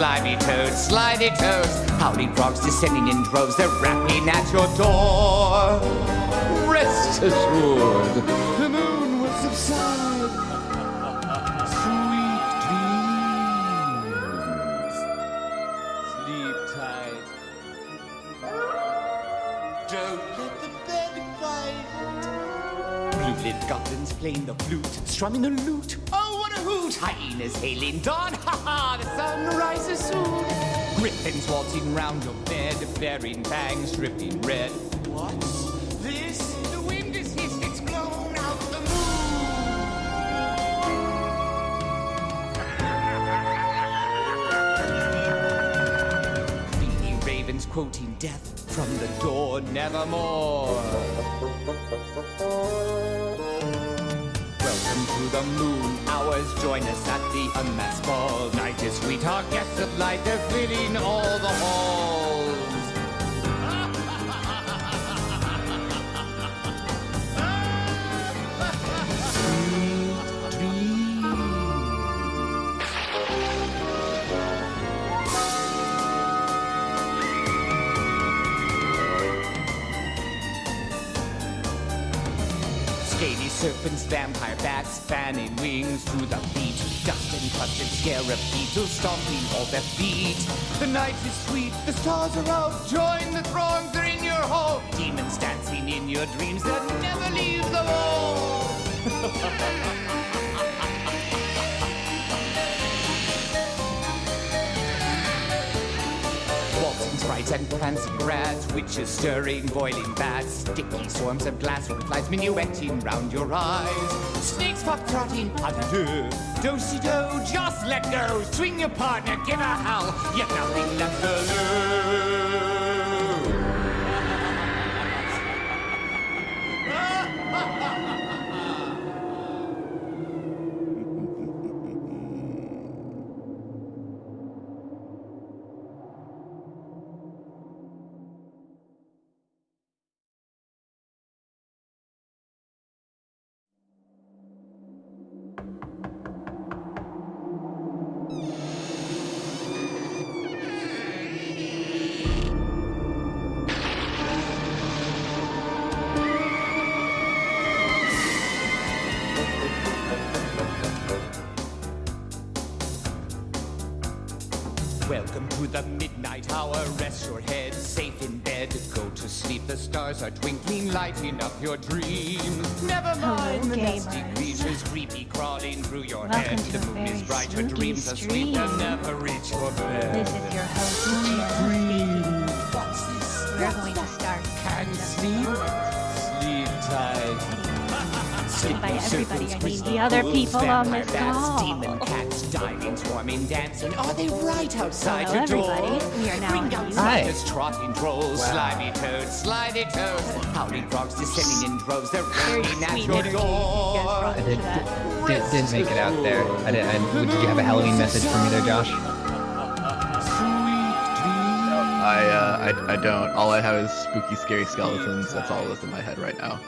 Slimy toads, slidey toads, howling frogs descending in droves, they're rapping at your door. Rest assured, the moon will subside. Sweet dreams. Sleep tight. Don't let the bed bite. Blue-lit goblins playing the flute, strumming a lute. Oh, what a hoot! Hyenas hailing dawn, ha-ha, the sun rises soon. Griffins waltzing round your bed, bearing fangs dripping red. What's this? The wind is hissed, it's blown out the moon. Beating ravens quoting death from the door, nevermore. Welcome to the moon hours, join us at the unmasked ball. Night is sweet, our guests of light, they're filling all the halls. Sweet dreams. Scaly serpents, vampire bats, fanning wings through the beat. Dust-encrusted scarab beetles stomping all their feet. The night is sweet, the stars are out. Join the throngs, they're in your hall. Demons dancing in your dreams that never leave the wall. Waltzing sprites and prancing rats, witches stirring boiling bats, sticky swarms of glass flies minuetting round your eyes, snakes fox-trotting pas-de-deux, do-si-do, just let go, swing your partner, give a howl, yet nothing left to lose. Welcome to the midnight hour, rest your head, safe in bed. Go to sleep, the stars are twinkling, lighting up your dreams. Never mind the nasty creatures, creepy crawling through your head. The moon is bright, your dreams are sweet, they'll never reach your bed. This is your host, Jen. What's this? We're going to start. Can't sleep? Sleep tight. By everybody, I mean the other people on this call. Demon cats diving, swarming, dancing. Are they right outside Hello, your door? everybody. We are now Bring on down mute. sliders, trotting trolls, slimy toads, slidey toads, howling frogs descending in droves. They're Very raining at sweet your energy. You guys brought door. us to that. Didn't make it out there. Did you have a Halloween message for me there, Josh? I don't. All I have is spooky, scary skeletons. That's all that's in my head right now.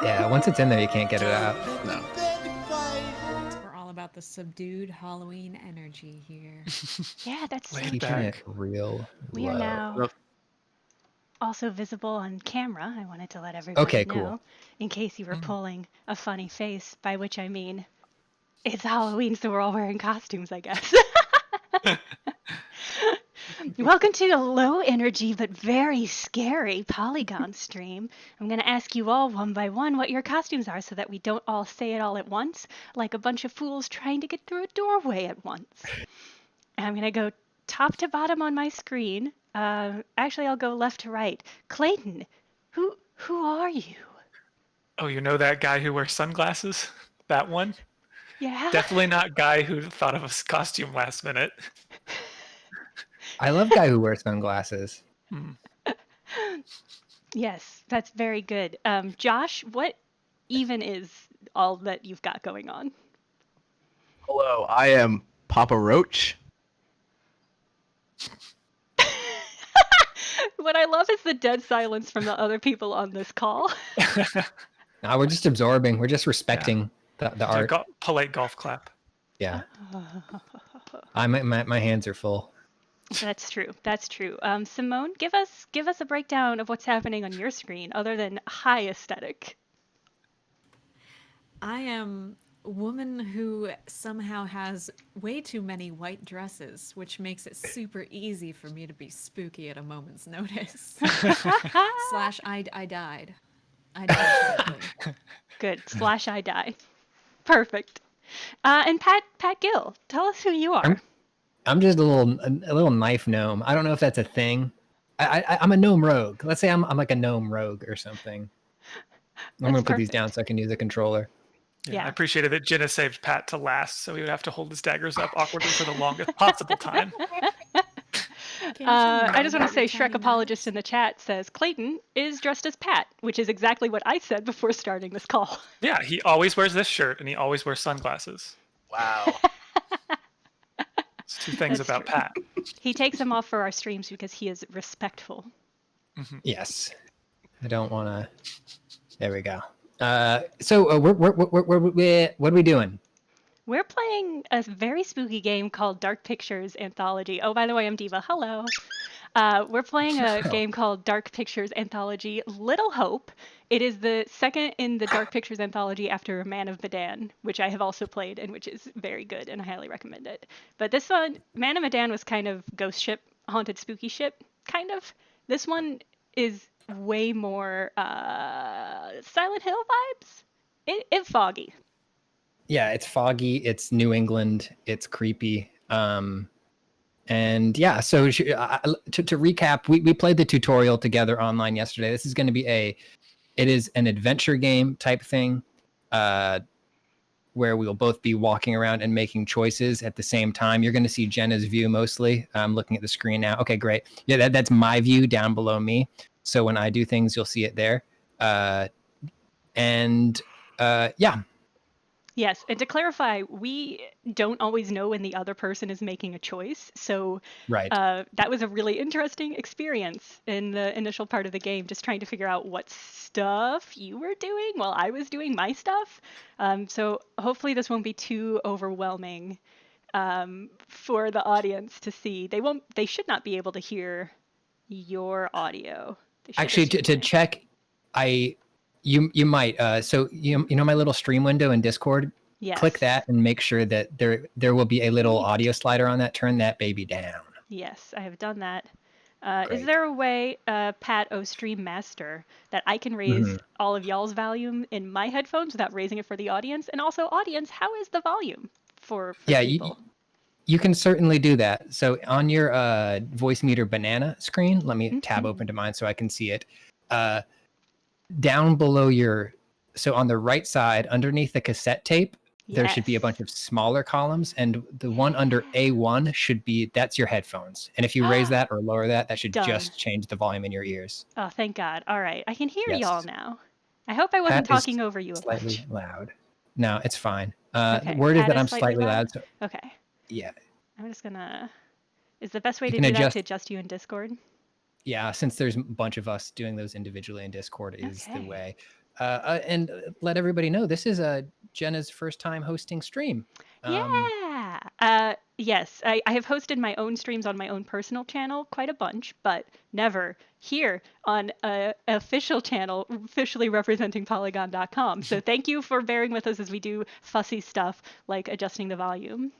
Yeah, once it's in there, you can't get it out. No. We're all about the subdued Halloween energy here. Yeah, that's Laid Keeping back. it real We are low. now also visible on camera. I wanted to let everybody Okay, know, cool. in case you were pulling a funny face, by which I mean it's Halloween, so we're all wearing costumes, I guess. Welcome to a low energy but very scary Polygon stream. I'm going to ask you all one by one what your costumes are so that we don't all say it all at once, like a bunch of fools trying to get through a doorway at once. And I'm going to go top to bottom on my screen. Actually, I'll go left to right. Clayton, who are you? Oh, you know that guy who wears sunglasses? That one? Yeah? Definitely not guy who thought of a costume last minute. I love guy who wears sunglasses. Yes, that's very good. Josh, what even is all that you've got going on? Hello, I am Papa Roach. What I love is the dead silence from the other people on this call. No, we're just absorbing. We're just respecting the art. Polite golf clap. Yeah. My hands are full. That's true. That's true. Simone, give us a breakdown of what's happening on your screen, other than high aesthetic. I am a woman who somehow has way too many white dresses, which makes it super easy for me to be spooky at a moment's notice. Slash, I died. I died terribly. Good. Slash I die. Perfect. And Pat Gill, tell us who you are. I'm just a little knife gnome. I don't know if that's a thing. I'm a gnome rogue. Let's say I'm like a gnome rogue or something. I'm gonna put these down so I can use a controller. Yeah, I appreciated that Jenna saved Pat to last, so he would have to hold his daggers up awkwardly for the longest possible time. I just want to say Shrek apologist in the chat says Clayton is dressed as Pat, which is exactly what I said before starting this call. Yeah, he always wears this shirt and he always wears sunglasses. Wow. It's two things That's about true. Pat. He takes them off for our streams because he is respectful. Yes. I don't want to. There we go. So what are we doing? We're playing a very spooky game called Dark Pictures Anthology. Oh, by the way, I'm Diva. Hello. We're playing a game called Dark Pictures Anthology Little Hope. It is the second in the Dark Pictures Anthology after Man of Medan, which I have also played and which is very good and I highly recommend it. But this one, Man of Medan was kind of ghost ship, haunted spooky ship, kind of. This one is way more Silent Hill vibes. It's foggy. Yeah, it's foggy. It's New England. It's creepy. And yeah, so to recap, we played the tutorial together online yesterday. This is going to be it is an adventure game type thing, where we will both be walking around and making choices at the same time. You're going to see Jenna's view mostly. I'm looking at the screen now. Okay, great. Yeah, that's my view down below me. So when I do things, you'll see it there. Yeah. Yes, and to clarify, we don't always know when the other person is making a choice. So Right. that was a really interesting experience in the initial part of the game, just trying to figure out what stuff you were doing while I was doing my stuff. So hopefully this won't be too overwhelming for the audience to see. They should not be able to hear your audio. They should Actually, just to hear- check, you might. So you know my little stream window in Discord. Yes. Click that and make sure that there will be a little audio slider on that. Turn that baby down. Yes, I have done that. Is Great. there a way, Pat O Stream Master, that I can raise all of y'all's volume in my headphones without raising it for the audience? And also, audience, how is the volume for people? You can certainly do that. So on your voice meter banana screen, let me tab open to mine so I can see it. Down below so on the right side, underneath the cassette tape, there should be a bunch of smaller columns, and the one under A1 that's your headphones. And if you raise that or lower that, that should just change the volume in your ears. Oh, thank God. All right. I can hear Yes. y'all now. I hope I wasn't Pat is talking over you a slightly bunch. loud. No, it's fine. Okay, The word is Pat that is I'm slightly slightly loud? loud. So Okay. yeah. I'm just gonna... Is the best way to can do that adjust- to adjust you in Discord? Yeah, since there's a bunch of us doing those individually in Discord is the Okay. way. And let everybody know, this is Jenna's first time hosting stream. Yeah. Yes, I have hosted my own streams on my own personal channel quite a bunch, but never here on an official channel officially representing Polygon.com. So thank you for bearing with us as we do fussy stuff like adjusting the volume.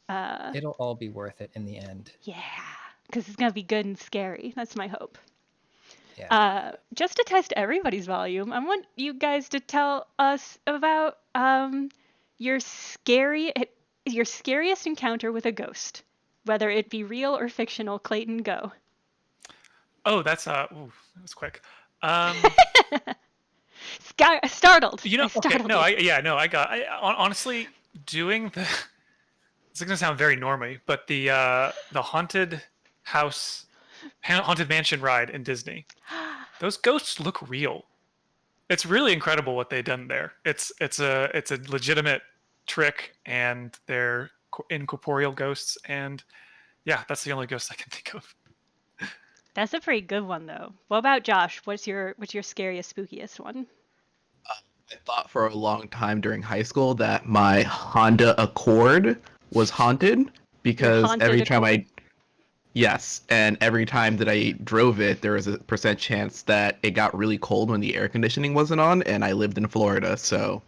It'll all be worth it in the end. Yeah, because it's going to be good and scary. That's my hope. Yeah. Just to test everybody's volume, I want you guys to tell us about your scariest encounter with a ghost, whether it be real or fictional. Clayton, go. Oh, that's that was quick. Startled. You know, I startled you. I honestly doing the. It's gonna sound very normy, but the haunted house, haunted mansion ride in Disney, those ghosts look real. It's really incredible what they've done there. It's a legitimate trick, and they're incorporeal ghosts, and yeah, that's the only ghost I can think of. That's a pretty good one, though. What about Josh? What's your scariest, spookiest one? I thought for a long time during high school that my Honda Accord was haunted because Haunted every time Accord. Yes, and every time that I drove it, there was a percent chance that it got really cold when the air conditioning wasn't on, and I lived in Florida, so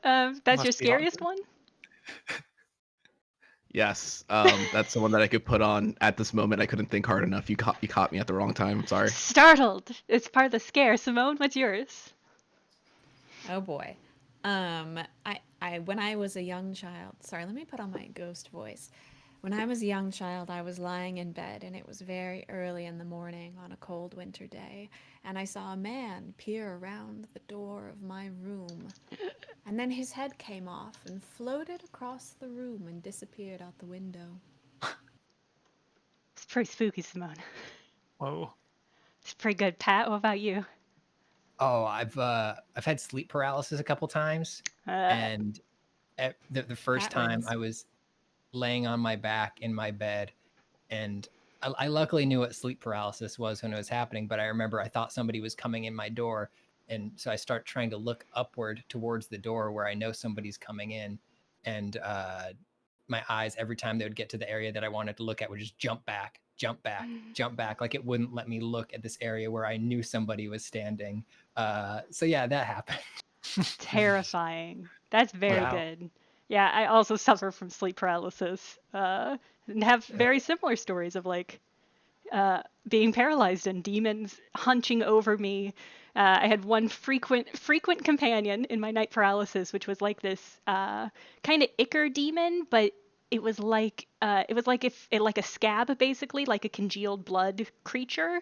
That's your Must be scariest haunted. one? yes, that's the one that I could put on at this moment. I couldn't think hard enough. You caught me at the wrong time. I'm sorry. Startled. It's part of the scare. Simone, what's yours? Oh boy. I when I was a young child, sorry, let me put on my ghost voice. When I was a young child, I was lying in bed and it was very early in the morning on a cold winter day, and I saw a man peer around the door of my room. And then his head came off and floated across the room and disappeared out the window. It's pretty spooky, Simone. Whoa. It's pretty good. Pat, what about you? Oh, I've had sleep paralysis a couple times, Uh, and the first Pat time wins. I was laying on my back in my bed, and I luckily knew what sleep paralysis was when it was happening, but I remember I thought somebody was coming in my door, and so I start trying to look upward towards the door where I know somebody's coming in, and my eyes, every time they would get to the area that I wanted to look at, would just jump back, jump back, jump back, like it wouldn't let me look at this area where I knew somebody was standing. So yeah, that happened. Terrifying. That's very Yeah. Wow. good. Yeah, I also suffer from sleep paralysis. And have very similar stories of like being paralyzed and demons hunching over me. I had one frequent companion in my night paralysis, which was like this kind of ichor demon, but it was like if it like a scab basically, like a congealed blood creature.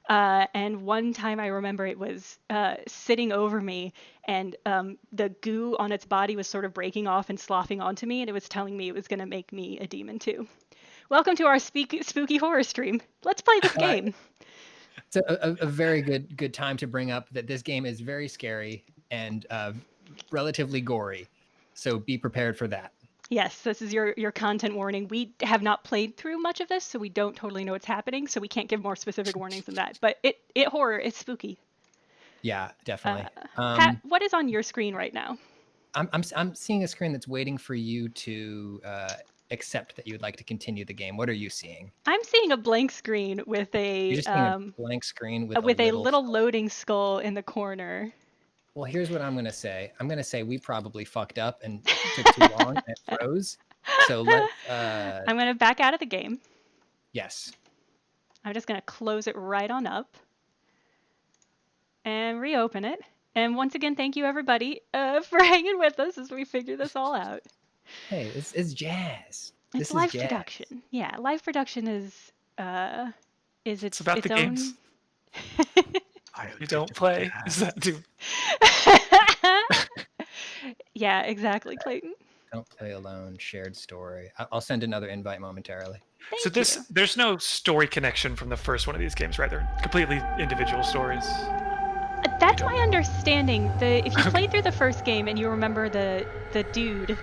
And one time I remember it was sitting over me, and the goo on its body was sort of breaking off and sloughing onto me, and it was telling me it was going to make me a demon too. Welcome to our spooky horror stream. Let's play this Uh, game. it's a very good time to bring up that this game is very scary and relatively gory, so be prepared for that. Yes, this is your content warning. We have not played through much of this, so we don't totally know what's happening, so we can't give more specific warnings than that. But it horror, it's spooky. Yeah, Uh, definitely. Pat, what is on your screen right now? I'm seeing a screen that's waiting for you to accept that you would like to continue the game. What are you seeing? I'm seeing a blank screen You're just seeing a blank screen with a with a little little skull. loading skull in the corner. Well, here's what I'm gonna say. I'm gonna say we probably fucked up and took too long and it froze. So let's I'm gonna back out of the game. yes. I'm just gonna close it right on up and reopen it. And once again, thank you everybody for hanging with us as we figure this all out. Hey, it's jazz. It's This is live jazz. production. Yeah, live production is It's about its the own. games. You don't play. Is that too? Yeah, exactly, Clayton. Don't play alone. Shared story. I'll send another invite momentarily. Thank So you. there's no story connection from the first one of these games, right? They're completely individual stories. That's You my don't- understanding. If you Okay. played through the first game and you remember the dude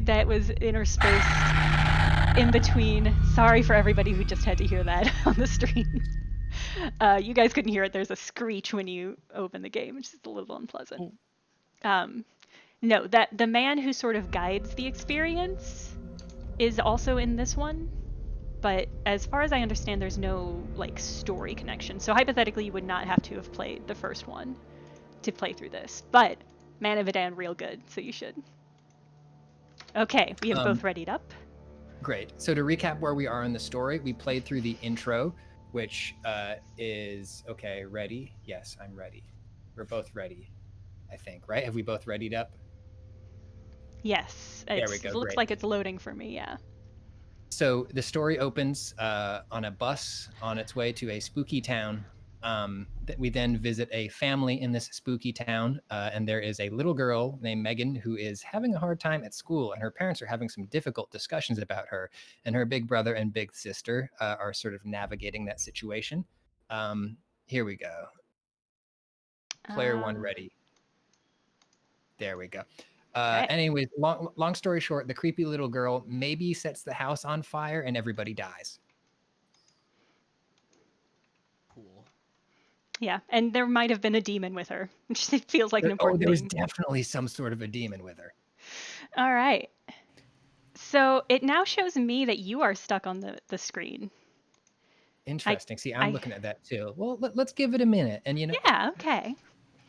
that was interspersed in between. Sorry for everybody who just had to hear that on the stream. You guys couldn't hear it. There's a screech when you open the game, which is a little unpleasant. No, that the man who sort of guides the experience is also in this one. But as far as I understand, there's no like story connection. So hypothetically, you would not have to have played the first one to play through this. But Man of Medan, real good, so you should. Okay, we have both readied up. Great. So to recap where we are in the story, we played through the intro, which is okay. Ready? Yes, I'm ready. We're both ready, I think. Right? Have we both readied up? Yes, There we it go. looks Great. like it's loading for me. Yeah. So the story opens on a bus on its way to a spooky town. That we then visit a family in this spooky town, and there is a little girl named Megan who is having a hard time at school, and her parents are having some difficult discussions about her. And her big brother and big sister are sort of navigating that situation. Here we go. Player one ready. There we go. Okay. Anyways, long story short, the creepy little girl maybe sets the house on fire and everybody dies. Cool. Yeah, and there might have been a demon with her, which feels like an important There was thing. definitely some sort of a demon with her. All right. So it now shows me that you are stuck on the screen. Interesting. See, I'm I- looking at that too. Well, let's give it a minute. And Yeah, okay.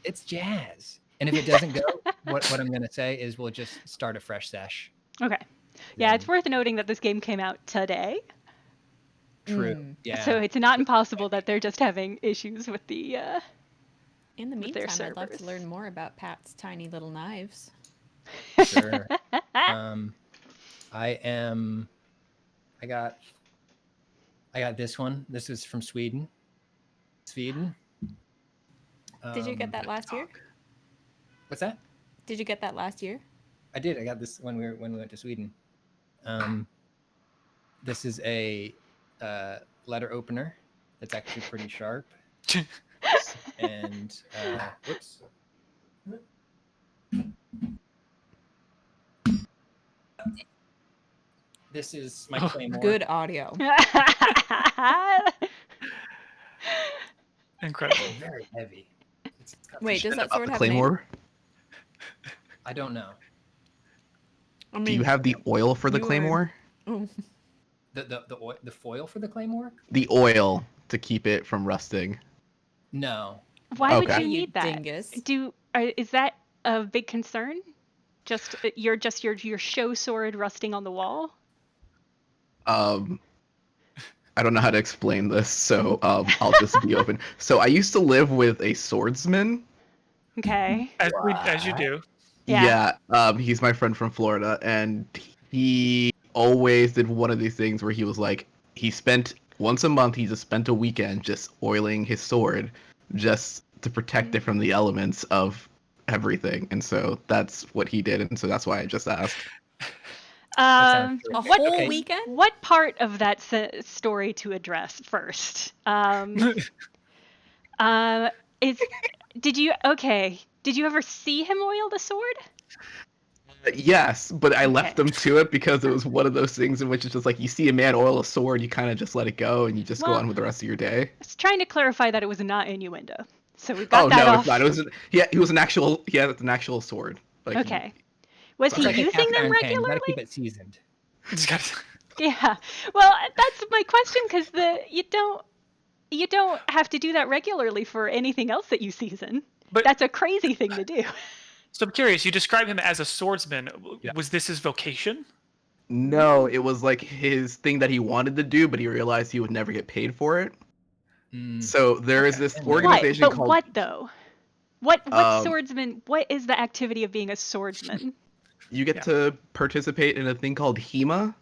it's jazz. And if it doesn't go, what I'm going to say is we'll just start a fresh sesh. Okay. Yeah, it's Then- worth noting that this game came out today. True. Yeah. So it's not impossible that they're just having issues with the In the with their meantime, I'd love to servers. learn more about Pat's tiny little knives. Sure. I got this one. This is from Sweden. Sweden. Did you get that last year? What's that? Did you get that last year? I did. I got this when we went to Sweden. This is a letter opener that's actually pretty sharp. And whoops. This is my claymore. Good audio. Incredible. Very heavy. It's got Wait, some- does that About sword the have a name? claymore? I don't know. I mean, Do you have the oil for the you are- claymore? Oh, The foil for the claymore? The oil to keep it from rusting. No. Why would Okay. you You need that? dingus. Is that a big concern? Just your show sword rusting on the wall? I don't know how to explain this, so I'll just be open. So I used to live with a swordsman. Okay. As you do. Yeah. He's my friend from Florida, and he always did one of these things where he was like, he spent once a month, he just spent a weekend just oiling his sword just to protect it from the elements of everything. And so that's what he did, and so that's why I just asked. sounds a terrific. whole Okay. weekend? What part of that story to address first? Did you ever see him oil the sword? Yes, but I left Okay. them to it because it was one of those things in which it's just like you see a man oil a sword, you kind of just let it go and you just go Well, on with the rest of your day. I was trying to clarify that it was not innuendo. So we got Oh that no, off. it's not. It was he had an actual sword. Like, Okay. Was he It's like a using cast them iron pan. You regularly? gotta keep it seasoned. Just gotta- Yeah. Well, that's my question because you don't have to do that regularly for anything else that you season. But- That's a crazy thing to do. So I'm curious, you describe him as a swordsman. Yeah. Was this his vocation? No, it was like his thing that he wanted to do, but he realized he would never get paid for it. Mm. So there is Okay. this What? organization What? But called what though? What Um, swordsman? What is the activity of being a swordsman? you get Yeah. to participate in a thing called HEMA,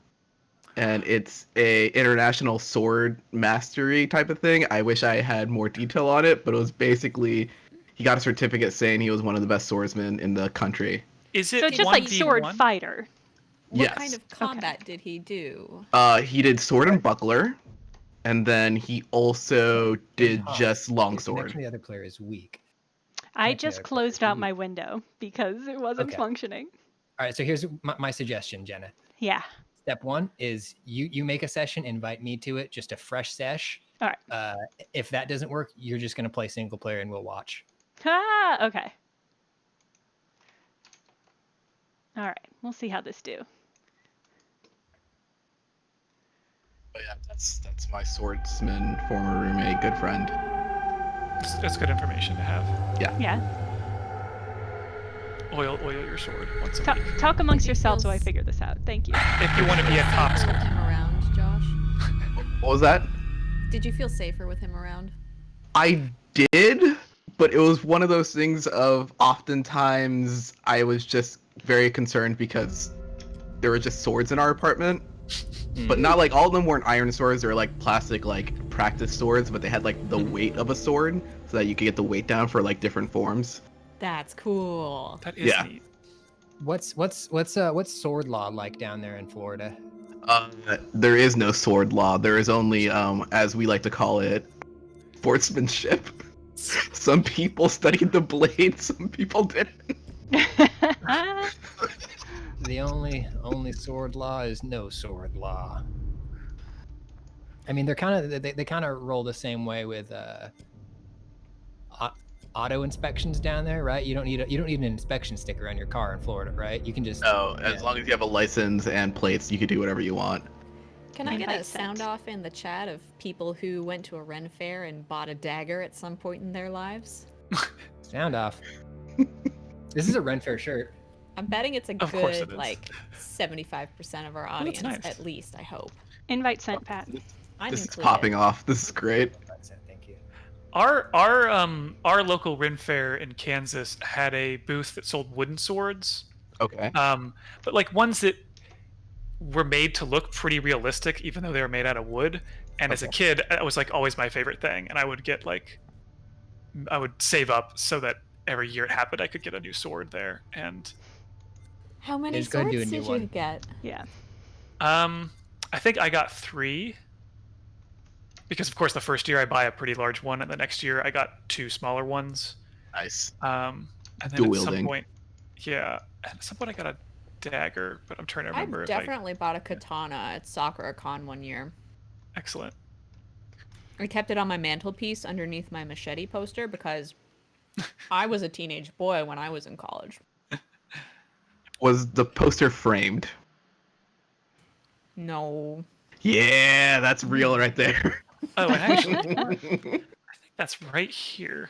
and it's a international sword mastery type of thing. I wish I had more detail on it, but it was basically he got a certificate saying he was one of the best swordsmen in the country. Is it So it's just like 1v1? sword fighter. What Yes. kind of combat did he do? He did sword and buckler, and then he also did Oh, just The longsword. connection to the other player is weak. I Okay, just okay, closed out ooh. my window because it wasn't Okay. functioning. All right, so here's my suggestion, Jenna. Yeah. Step one is you make a session, invite me to it, just a fresh sesh. All right. If that doesn't work, you're just gonna play single player and we'll watch. Ah, okay. All right. We'll see how this do. Oh yeah, that's my swordsman, former roommate, good friend. That's good information to have. Yeah. Oil your sword once a week. Talk amongst yourselves while I feels- figure this out. Thank you. If you want to be a top Safer with sword. him around, Josh? What was that? Did you feel safer with him around? I did, but it was one of those things of oftentimes I was just very concerned because there were just swords in our apartment. But not like all of them weren't iron swords, they were like plastic like practice swords, but they had like the weight of a sword so that you could get the weight down for like different forms. That's cool. That is Yeah. neat. What's sword law like down there in Florida? There is no sword law. There is only, as we like to call it, sportsmanship. Some people studied the blade, some people didn't. The only sword law is no sword law. I mean, they're kind of they kind of roll the same way with auto inspections down there, right? You don't need an inspection sticker on your car in Florida, right? You can just Oh, as long as you have a license and plates, you can do whatever you want. Can I get a Invite sound sent. off in the chat of people who went to a Ren fair and bought a dagger at some point in their lives? sound off. This is a Ren Fair shirt. I'm betting it's a Of course good, it is. like, 75% of our that's audience, nice. at least, I hope. Invite sent, Pat. I'm This is included. popping off. This is great. Thank you. Our local Ren Fair in Kansas had a booth that sold wooden swords, Okay. but like ones that were made to look pretty realistic, even though they were made out of wood. And as a kid, that was like always my favorite thing, and I would save up so that every year it happened, I could get a new sword there. And How many Just go do swords a new did you one. get? Yeah. I think I got 3. Because of course the first year I buy a pretty large one, and the next year I got 2 smaller ones. Nice. And then Dual at some wielding. point, at some point I got a dagger, but I'm trying to I remember definitely bought a katana at Sakura-Con one year. Excellent. I kept it on my mantelpiece underneath my machete poster because I was a teenage boy when I was in college. Was the poster framed? No. Yeah, that's real right there. Oh, and actually, I think that's right here.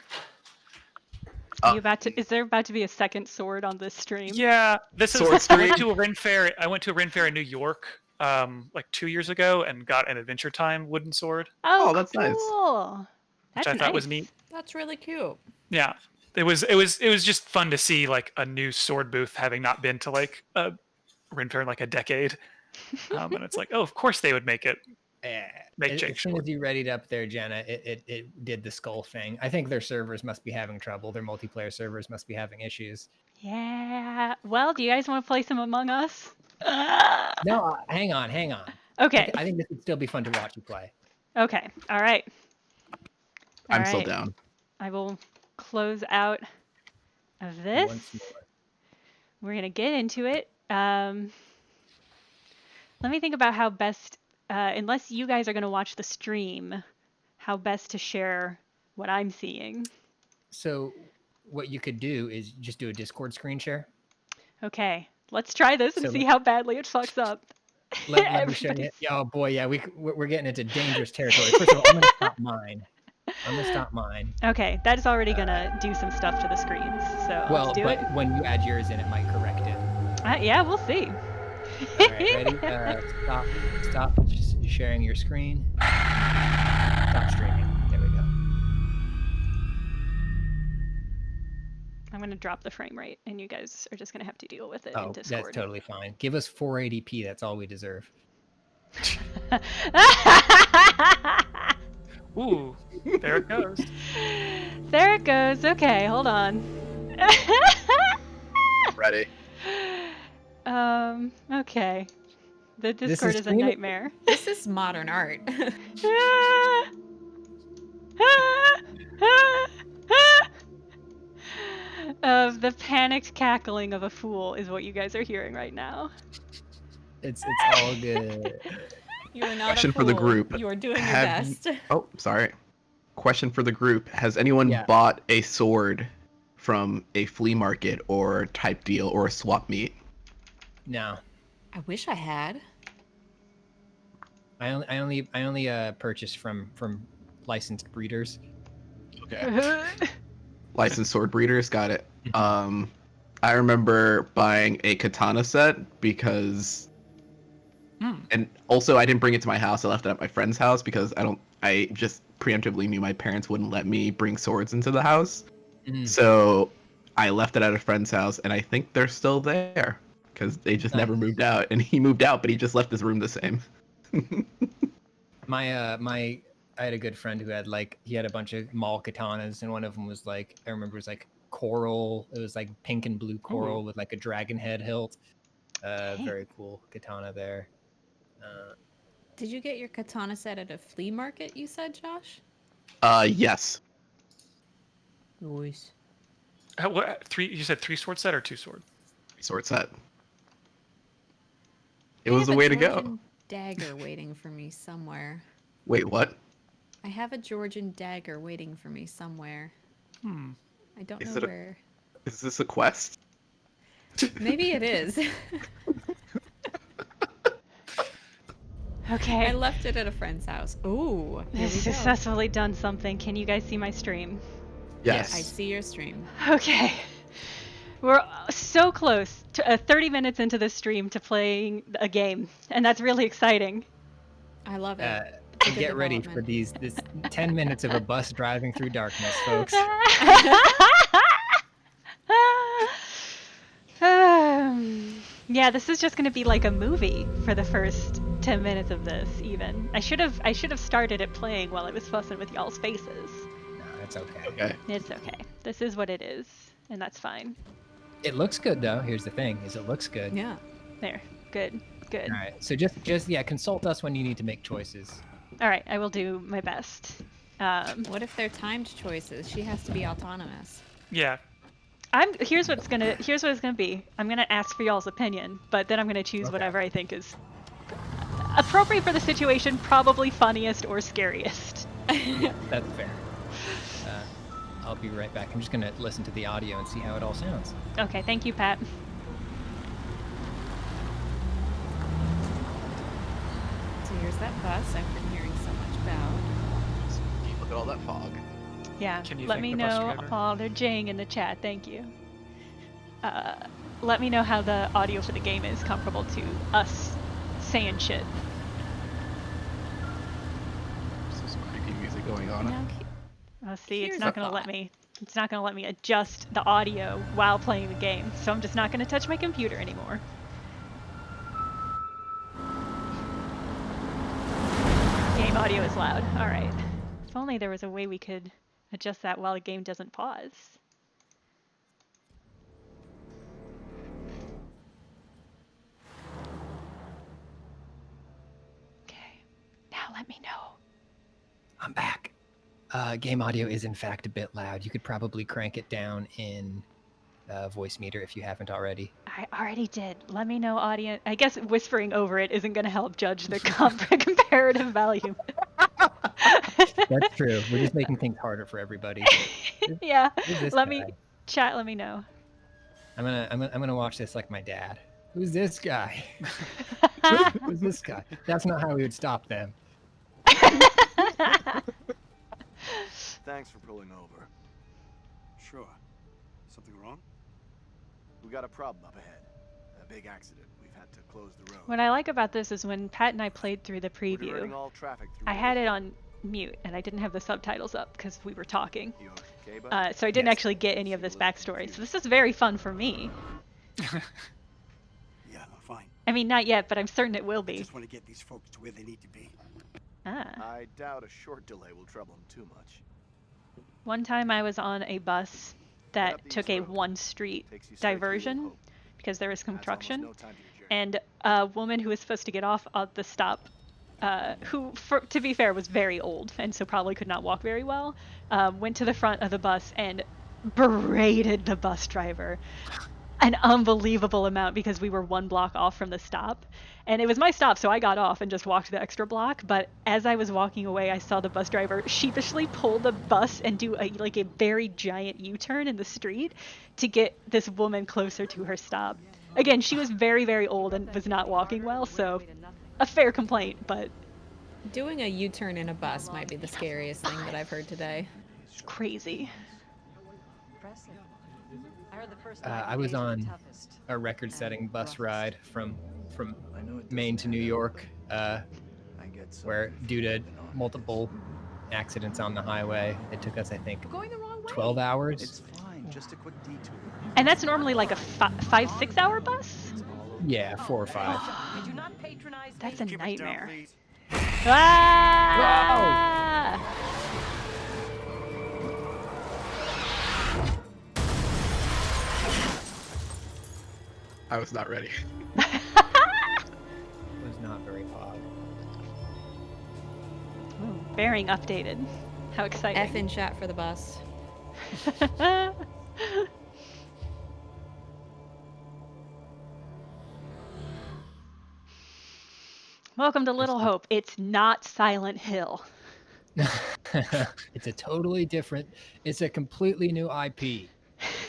Are you about to? Is there about to be a second sword on this stream? Yeah, this is. Sword I stream? went to a Ren Fair. I went to a Ren Fair in New York, like 2 years ago, and got an Adventure Time wooden sword, Oh, that's nice. cool. which That's I thought was nice. neat. That's really cute. Yeah, it was just fun to see like a new sword booth, having not been to like a Ren Fair in like a decade. And it's like, oh, of course they would make it. Make As change soon sword. as you readied up there, Jenna, it did the skull thing. I think their servers must be having trouble. Their multiplayer servers must be having issues. Yeah. Well, do you guys want to play some Among Us? No, hang on. Okay. I think this would still be fun to watch you play. Okay. All right. All I'm still right. down. I will close out of this. Once more. We're gonna get into it. Let me think about how best, unless you guys are gonna watch the stream, how best to share what I'm seeing. So what you could do is just do a Discord screen share. Okay, let's try this and So see how badly it fucks up. Let me show you. Everybody's- Yeah, oh boy, yeah, we're getting into dangerous territory. First of all, I'm gonna stop mine. Okay, that is already gonna do some stuff to the screens. So Well, let's do but it. when you add yours in, it might correct it. Yeah, we'll see. All right, ready? Stop sharing your screen. Stop streaming. There we go. I'm gonna drop the frame rate, and you guys are just gonna have to deal with it in Oh, Discord. that's totally fine. Give us 480p. That's all we deserve. Ooh, there it goes. There it goes. Okay, hold on. Ready. Okay. The This Discord is is a streaming- nightmare. This is modern art. Of the panicked cackling of a fool is what you guys are hearing right now. It's all good. You are not Question a for the fool. group. You are doing your Have you- best. Oh, sorry. Question for the group. Has anyone Yeah. bought a sword from a flea market or type deal or a swap meet? No, I wish I had. I only purchase from licensed breeders. Okay. Licensed sword breeders, got it. I remember buying a katana set because and also I didn't bring it to my house. I left it at my friend's house because I just preemptively knew my parents wouldn't let me bring swords into the house. So I left it at a friend's house, and I think they're still there because they just never moved out. And he moved out, but he just left his room the same. I had a good friend who had he had a bunch of mall katanas, and one of them was I remember it was coral. It was pink and blue coral with a dragon head hilt. Very cool katana there. Did you get your katana set at a flea market, you said, Josh? Yes. Nice. What, 3? You said 3 sword set or 2 sword? Sword set. It was the way to go. Georgian dagger waiting for me somewhere. Wait, what? I have a Georgian dagger waiting for me somewhere. I don't Is know it a- where. Is this a quest? Maybe it is. Okay. I left it at a friend's house. Ooh, here we go. Successfully done something. Can you guys see my stream? Yes. I see your stream. Okay. We're so close to 30 minutes into the stream to playing a game, and that's really exciting. I love it. It's a good Get ready for development. this 10 minutes of a bus driving through darkness, folks. Yeah, this is just going to be like a movie for the first 10 minutes of this even. I should have started it playing while I was fussing with y'all's faces. No, it's okay. Okay. It's okay. This is what it is, and that's fine. It looks good though. Here's the thing: is it looks good. Yeah. There. Good. Good. All right. So just consult us when you need to make choices. All right, I will do my best. What if they're timed choices? She has to be autonomous. Yeah. Here's what it's gonna be. I'm gonna ask for y'all's opinion, but then I'm gonna choose Okay. whatever I think is appropriate for the situation, probably funniest or scariest. That's fair. I'll be right back. I'm just gonna listen to the audio and see how it all sounds. Okay, thank you, Pat. So here's that bus I've been hearing so much about. Look at all that fog. Yeah, Can you let thank me the bus know. driver? Oh, they're jaying in the chat. Thank you. Let me know how the audio for the game is comparable to us saying shit. There's some creepy music going on. Now, Oh, see, Here's it's not a gonna let thought. me. It's not gonna let me adjust the audio while playing the game, so I'm just not gonna touch my computer anymore. Game audio is loud. All right. If only there was a way we could adjust that while the game doesn't pause. Okay. Now let me know. I'm back. Game audio is in fact a bit loud. You could probably crank it down in voice meter if you haven't already. I already did. Let me know, audience. I guess whispering over it isn't going to help judge the comparative value. That's true. We're just making things harder for everybody. Yeah. Who's this Let guy? me chat. Let me know. I'm gonna watch this like my dad. Who's this guy? Who's this guy? That's not how we would stop them. Thanks for pulling over. Sure. Something wrong? We got a problem up ahead. A big accident. We've had to close the road. What I like about this is when Pat and I played through the We're diverting preview, all traffic through I the had it road. on mute and I didn't have the subtitles up because we were talking. You okay, bud? So I didn't Yes. actually get any of this backstory. So this is very fun for me. Yeah, no, fine. I mean, not yet, but I'm certain it will I be. just want to get these folks to where they need to be. Ah. I doubt a short delay will trouble him too much. One time I was on a bus that up the took east a road. one-street Takes you straight to New diversion Hope. because there was That's almost construction. no time to your journey. And a woman who was supposed to get off at the stop, who, to be fair, was very old and so probably could not walk very well, went to the front of the bus and berated the bus driver an unbelievable amount because we were one block off from the stop. And it was my stop, so I got off and just walked the extra block. But as I was walking away, I saw the bus driver sheepishly pull the bus and do a very giant U-turn in the street to get this woman closer to her stop. Again, she was very, very old and was not walking well, so a fair complaint, but Doing a U-turn in a bus might be the scariest thing that I've heard today. it's crazy. I was on a record-setting bus ride from Maine to New York, where due to multiple accidents on the highway, it took us, I think, 12 hours. It's fine. Just a quick detour. And that's normally like a 5-6 hour bus? Yeah, 4 or 5. That's a Keep it down, nightmare. please. Ah! I was not ready. It was not very fog. Ooh, bearing updated. How exciting. F in chat for the bus. Welcome to Little Hope. It's not Silent Hill. It's a totally different. It's a completely new IP.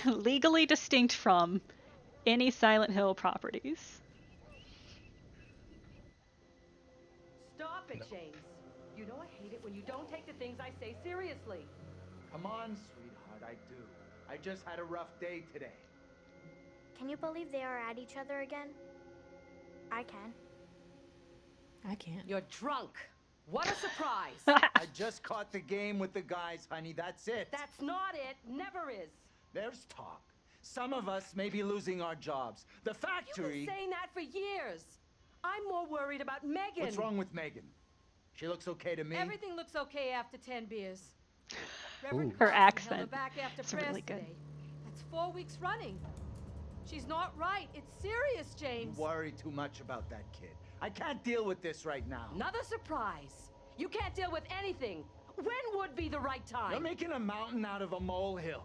Legally distinct from any Silent Hill properties. Stop it, James. You know I hate it when you don't take the things I say seriously. Come on, sweetheart, I do. I just had a rough day today. Can you believe they are at each other again? I can. I can't. You're drunk. What a surprise. I just caught the game with the guys, honey. That's it. That's not it. Never is. There's talk. Some of us may be losing our jobs. The You've factory... been saying that for years. I'm more worried about Megan. What's wrong with Megan? She looks okay to me. Everything looks okay after 10 beers. Her Carlson held her accent. back after It's prayers really good. today. That's 4 weeks running. She's not right. It's serious, You James. worry too much about that kid. I can't deal with this right now. Another surprise. You can't deal with anything. When would be the right time? You're making a mountain out of a molehill.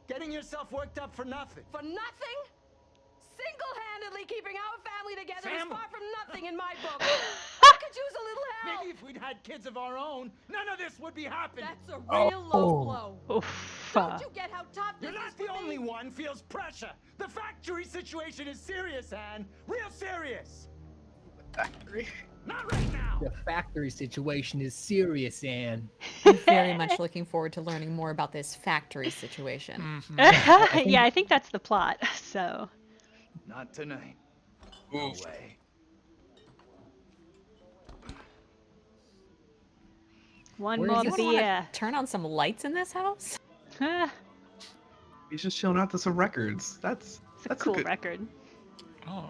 Getting yourself worked up for nothing. For nothing? Single-handedly keeping our family together is Family? far from nothing in my book. I could use a little help. Maybe if we'd had kids of our own, none of this would be happening. That's a real low blow. Oof. Don't you get how tough this You're is not the for only me? one feels pressure. The factory situation is serious, Anne. Real serious. Factory. Not right now. The factory situation is serious, Anne. I'm very much looking forward to learning more about this factory situation. Yeah, I think that's the plot. So, Not tonight. No way. one Where more is this- Anyone wanna beer. turn on some lights in this house? Ah, He's just chilling out to some records. That's it's a cool good... record. Oh.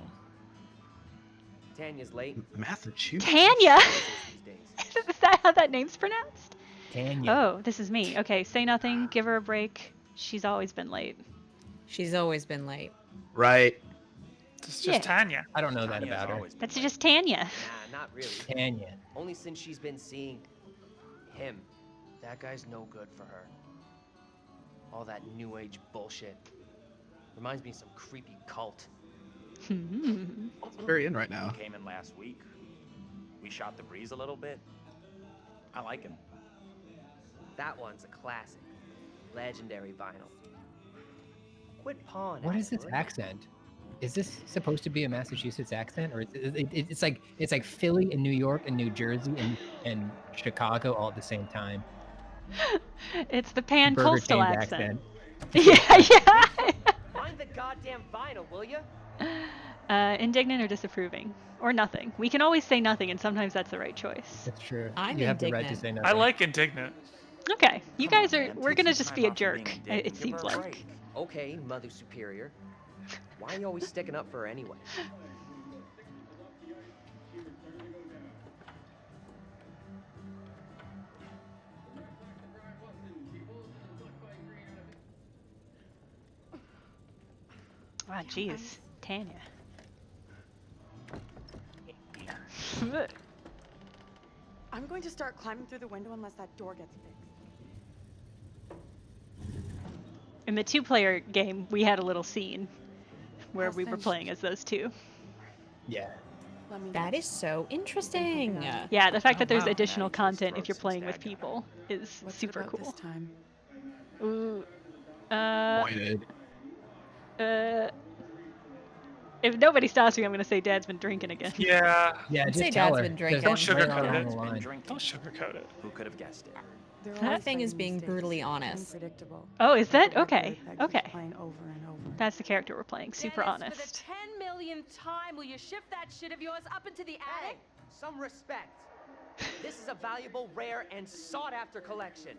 Tanya's late. Massachusetts. Tanya! These days. Is that how that name's pronounced? Tanya. Oh, this is me. Okay, say nothing, give her a break. She's always been late. She's always been late. Right. It's just Yeah. Tanya. I don't know that Tanya's about her. always been That's late. just Tanya. Nah, not really. Tanya. Only since she's been seeing him. That guy's no good for her. All that new age bullshit. Reminds me of some creepy cult. It's very in right now. Came in last week. We shot the breeze a little bit. I like him. That one's a classic. Legendary vinyl. Quit pawing What at is it, this will ya? accent? Is this supposed to be a Massachusetts accent, or it's like Philly and New York and New Jersey and Chicago all at the same time? It's the pan Burger coastal King's accent. Yeah, yeah. Mind the goddamn vinyl, will ya? Indignant or disapproving, or nothing. We can always say nothing, and sometimes that's the right choice. That's true. I'm you have the right to indignant. say nothing. I like indignant. Okay, you Come on, guys are. man, We're take gonna some just time be a off from being jerk. indignant. It Give seems her a like. break. Okay, Mother Superior. Why are you always sticking up for her anyway? Ah, jeez, Tanya. I'm going to start climbing through the window unless that door gets fixed. In the two-player game, we had a little scene where House we were finished. playing as those two. Yeah. Let me That guess. is so interesting. Yeah, the fact that there's wow. additional Maddie keeps content if throats you're since playing with Dad got people is What's it super about cool. this time? Ooh. Pointed. If nobody stops me, I'm gonna say Dad's been drinking again. Yeah. Yeah, I'd just say tell Dad's her. been There's drinking. no Don't sugarcoat right it. along the Been line. drinking. Don't sugarcoat it. Who could have guessed it? They're Huh? always Thing is playing being mistakes. brutally honest. Unpredictable. Oh, is that Like a record okay? that keeps Okay, Playing over and over. that's the character we're playing. Super Dennis, honest. For the 10 millionth time, will you shift that shit of yours up into the Hey, attic? some respect. This is a valuable, rare, and sought-after collection.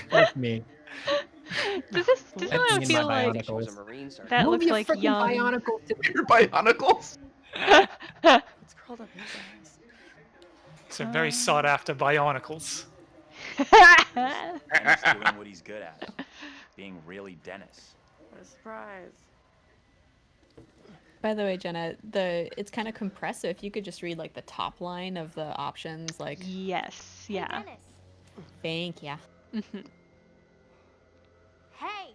That's me. Does this That's one me and feel my like She was a Bionicles. Marine sergeant. that Move looks your like frickin' young? Bionicles to Your Bionicles. It's curled up his ass. It's a very sought after Bionicles. He's doing what he's good at. Being really Dennis. What a surprise. By the way, Jenna, it's kind of compressive. If you could just read like the top line of the options, like Yes. Hey, Yeah. Dennis. thank ya. Mhm. Hey.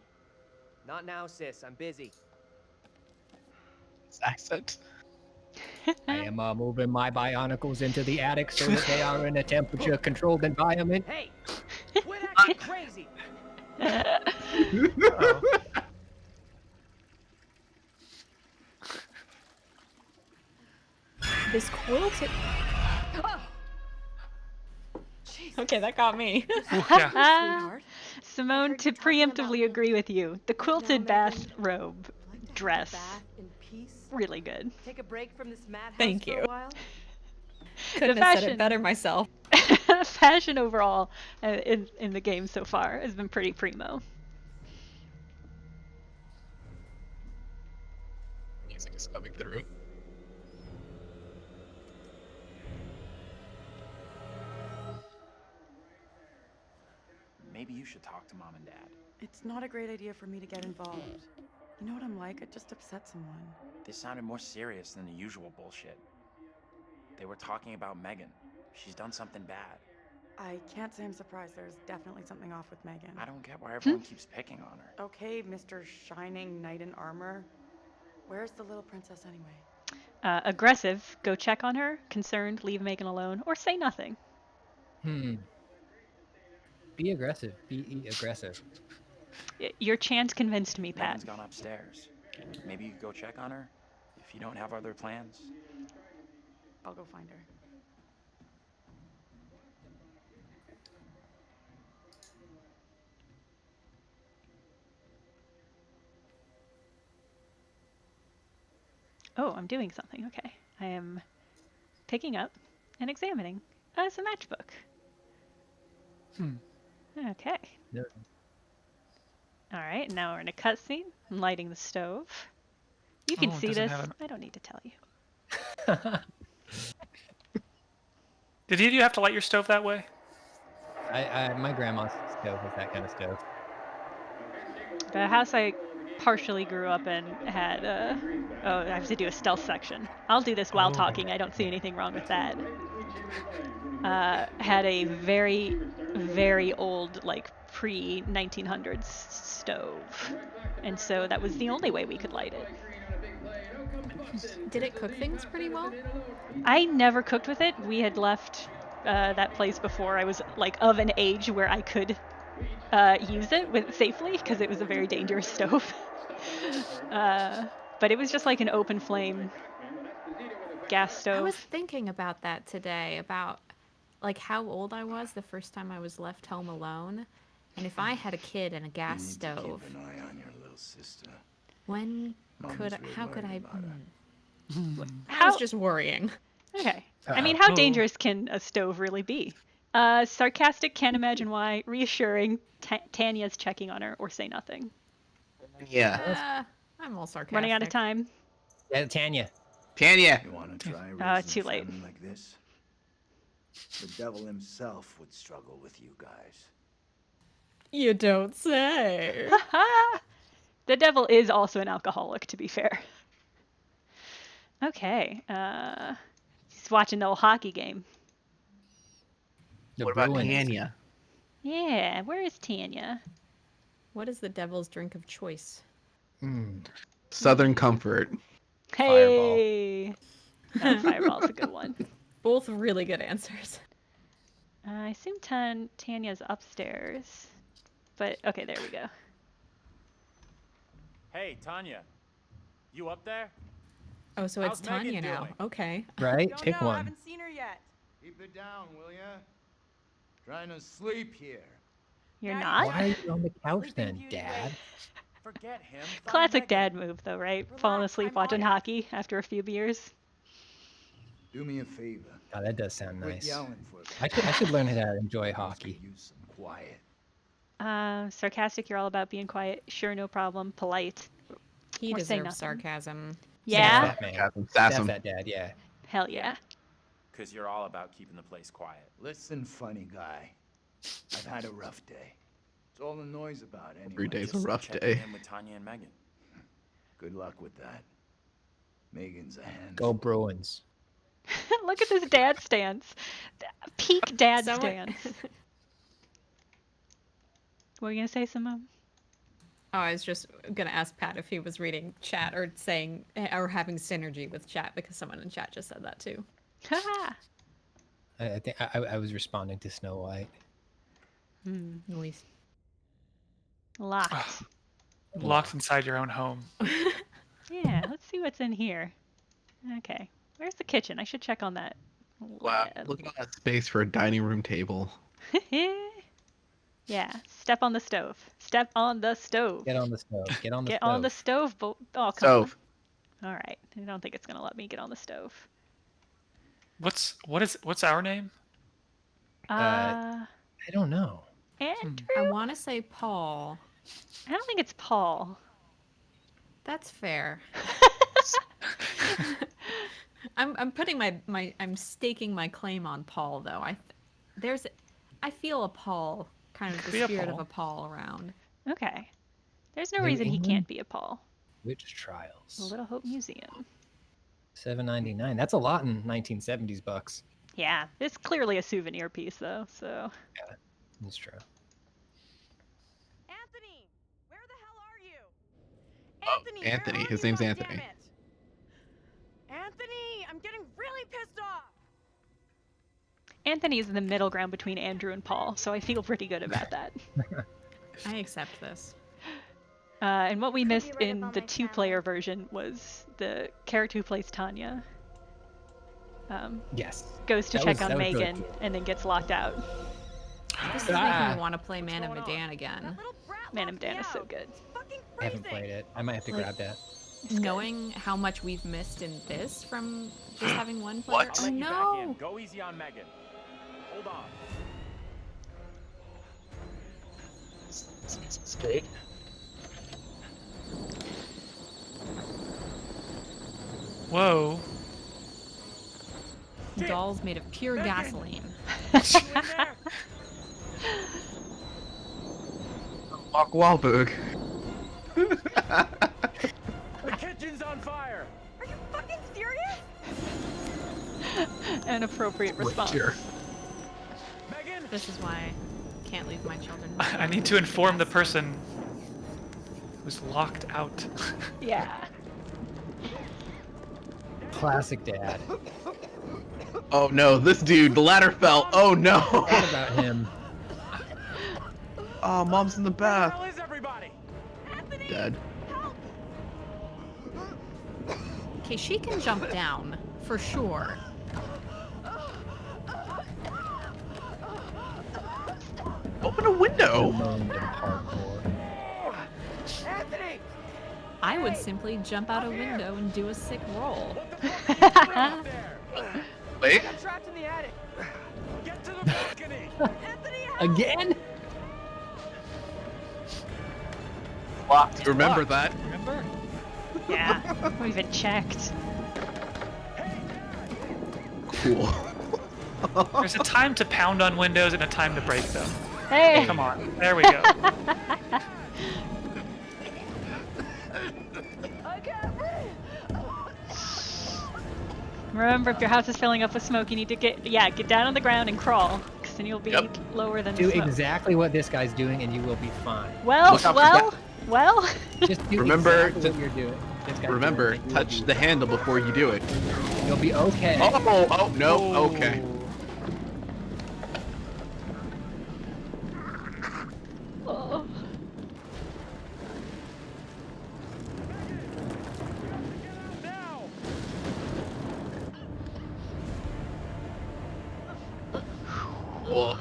Not now, sis. I'm busy. Accent. I am moving my bionicles into the attic so that they are in a temperature-controlled environment. Hey, quit acting crazy. Uh-oh. This quilted. Okay, that got me. Sweetheart. Simone, to preemptively agree with you, the quilted bathrobe dress, Bath in peace. really good. Take a break from this madhouse Thank for you. a while. Couldn't have said it better myself. Fashion overall in the game so far has been pretty primo. Music is coming through. Maybe you should talk to Mom and Dad. It's not a great idea for me to get involved. You know what I'm like? I just upset someone. This sounded more serious than the usual bullshit. They were talking about Megan. She's done something bad. I can't say I'm surprised. There's definitely something off with Megan. I don't get why everyone keeps picking on her. Okay, Mr. Shining Knight in Armor. Where's the little princess anyway? Aggressive, go check on her. Concerned, leave Megan alone, or say nothing. Be aggressive. Be aggressive. Your chant convinced me, Pat. Megan's gone upstairs. Maybe you could go check on her if you don't have other plans. I'll go find her. Oh, I'm doing something. Okay. I am picking up and examining as a matchbook. Okay. No. All right, now we're in a cutscene. I'm lighting the stove. You can Oh, it see doesn't this. have I don't need to tell you. Did either of you have to light your stove that way? My grandma's stove was that kind of stove. The house I partially grew up in had oh, I have to do a stealth section. I'll do this while talking. I don't see anything wrong with that. Had a very, very old, like pre-1900s stove. And so that was the only way we could light it. Did it cook things pretty well? I never cooked with it. We had left that place before I was like of an age where I could use it safely because it was a very dangerous stove. But it was just like an open flame gas stove. I was thinking about that today, about like how old I was the first time I was left home alone, and if I had a kid and a gas stove. Keep an eye on your little sister. When could Mama's how real could I? worried about her. I was just worrying. Okay. I mean, how dangerous can a stove really be? Sarcastic, can't imagine why. Reassuring, Tanya's checking on her, or say nothing. Yeah. I'm all sarcastic. Running out of time. Yeah, Tanya. Tanya. You want to try raising too a late. family like this? The devil himself would struggle with you guys. You don't say. The devil is also an alcoholic, to be fair. Okay. He's watching the old hockey game. The What about Bruins. Tanya? Yeah, where is Tanya? What is the devil's drink of choice? Southern Comfort. Hey! Fireball's a good one. Both really good answers. I assume Tanya's upstairs. But, okay, there we go. Hey, Tanya. You up there? Oh, so How's it's Tanya Megan now. doing? Okay. Right? Don't Pick know, I one. haven't seen her yet. Keep it down, will ya? Trying to sleep here. You're Now you not? Why are you on the couch Sleeping then, Beauty Dad? waits. Forget him. Find Classic Megan. dad move, though, right? Falling Relax, asleep I'm watching on it. hockey after a few beers. Do me a favor. Oh, that does sound Quit nice. yelling for a I should learn how to enjoy hockey. Use some quiet. Sarcastic, you're all about being quiet. Sure, no problem. Polite. He Or say deserves nothing. sarcasm. Yeah? Fat man. Sass That's him. that dad, yeah. Hell yeah. Because you're all about keeping the place quiet. Listen, funny guy. I've had a rough day. It's all the noise about anyway. Every day's a Just rough checking day. in with Tanya and Megan. Good luck with that. Megan's a handful. Go Bruins. Look at this dad stance. Peak dad Someone- stance. What were you going to say, Simone? Oh, I was just gonna ask Pat if he was reading chat or saying or having synergy with chat because someone in chat just said that too. I think I was responding to Snow White. Nice. Locked. Locked inside your own home. Yeah, let's see what's in here. Okay, where's the kitchen? I should check on that. Wow, look at all that space for a dining room table. Yeah, step on the stove. Step on the stove. Get on the stove. Get on the Get stove. on the stove. Oh, come Stove. on. All right. I don't think it's gonna let me get on the stove. What's our name? I don't know. Andrew? I want to say Paul. I don't think it's Paul. That's fair. I'm putting I'm staking my claim on Paul though. I feel a Paul, kind of the spirit of a Paul around. Okay. There's no New reason he England? can't be a Paul. Witch Trials. The Little Hope Museum. $7.99. That's a lot in 1970s bucks. Yeah, it's clearly a souvenir piece though, so. Yeah, that's true. Anthony, where the hell are you? Oh, Anthony. His name's Anthony. Anthony, I'm getting really pissed off. Anthony is the middle ground between Andrew and Paul, so I feel pretty good about that. I accept this. And what we missed right in about the my two-player version was the character who plays Tanya. Yes. Goes to That check was- on that was really Megan cool. and then gets locked out. This is making me want to play Man of Medan again. Man of Medan is so good. I haven't played it. I might have to grab that. Knowing how much we've missed in this from just having one player. I'll Oh let you back no! in. Go easy on Megan. Hold on. Straight. Whoa. Dolls made of pure gasoline. Mark Wahlberg. The kitchen's on fire. Are you fucking serious? An appropriate response. Megan. This is why I can't leave my children. I need to inform the person who's locked out. Yeah. Classic dad. Oh no, this dude, the ladder fell. Oh no. What about him? Oh, mom's in the bath. Where is everybody? Anthony, Dead. help! Okay, she can jump down for sure. Open a window. Anthony! I would simply jump out a window and do a sick roll. Wait. I'm trapped in the attic. Get to the balcony. Anthony, help! Again? Locked. Remember that. Remember? Yeah. We even checked. Cool. There's a time to pound on windows and a time to break them. Hey! Come on. There we go. I can't breathe. Remember, if your house is filling up with smoke, you need to get down on the ground and crawl, because then you'll be lower than Do the smoke. exactly what this guy's doing and you will be fine. Well, Look out for well. Just do Remember exactly to- what you're doing. This guy's Remember, doing, and you will touch be the handle before you do it. fine. You'll be okay. Oh no. Okay. Oh. Now. Oh.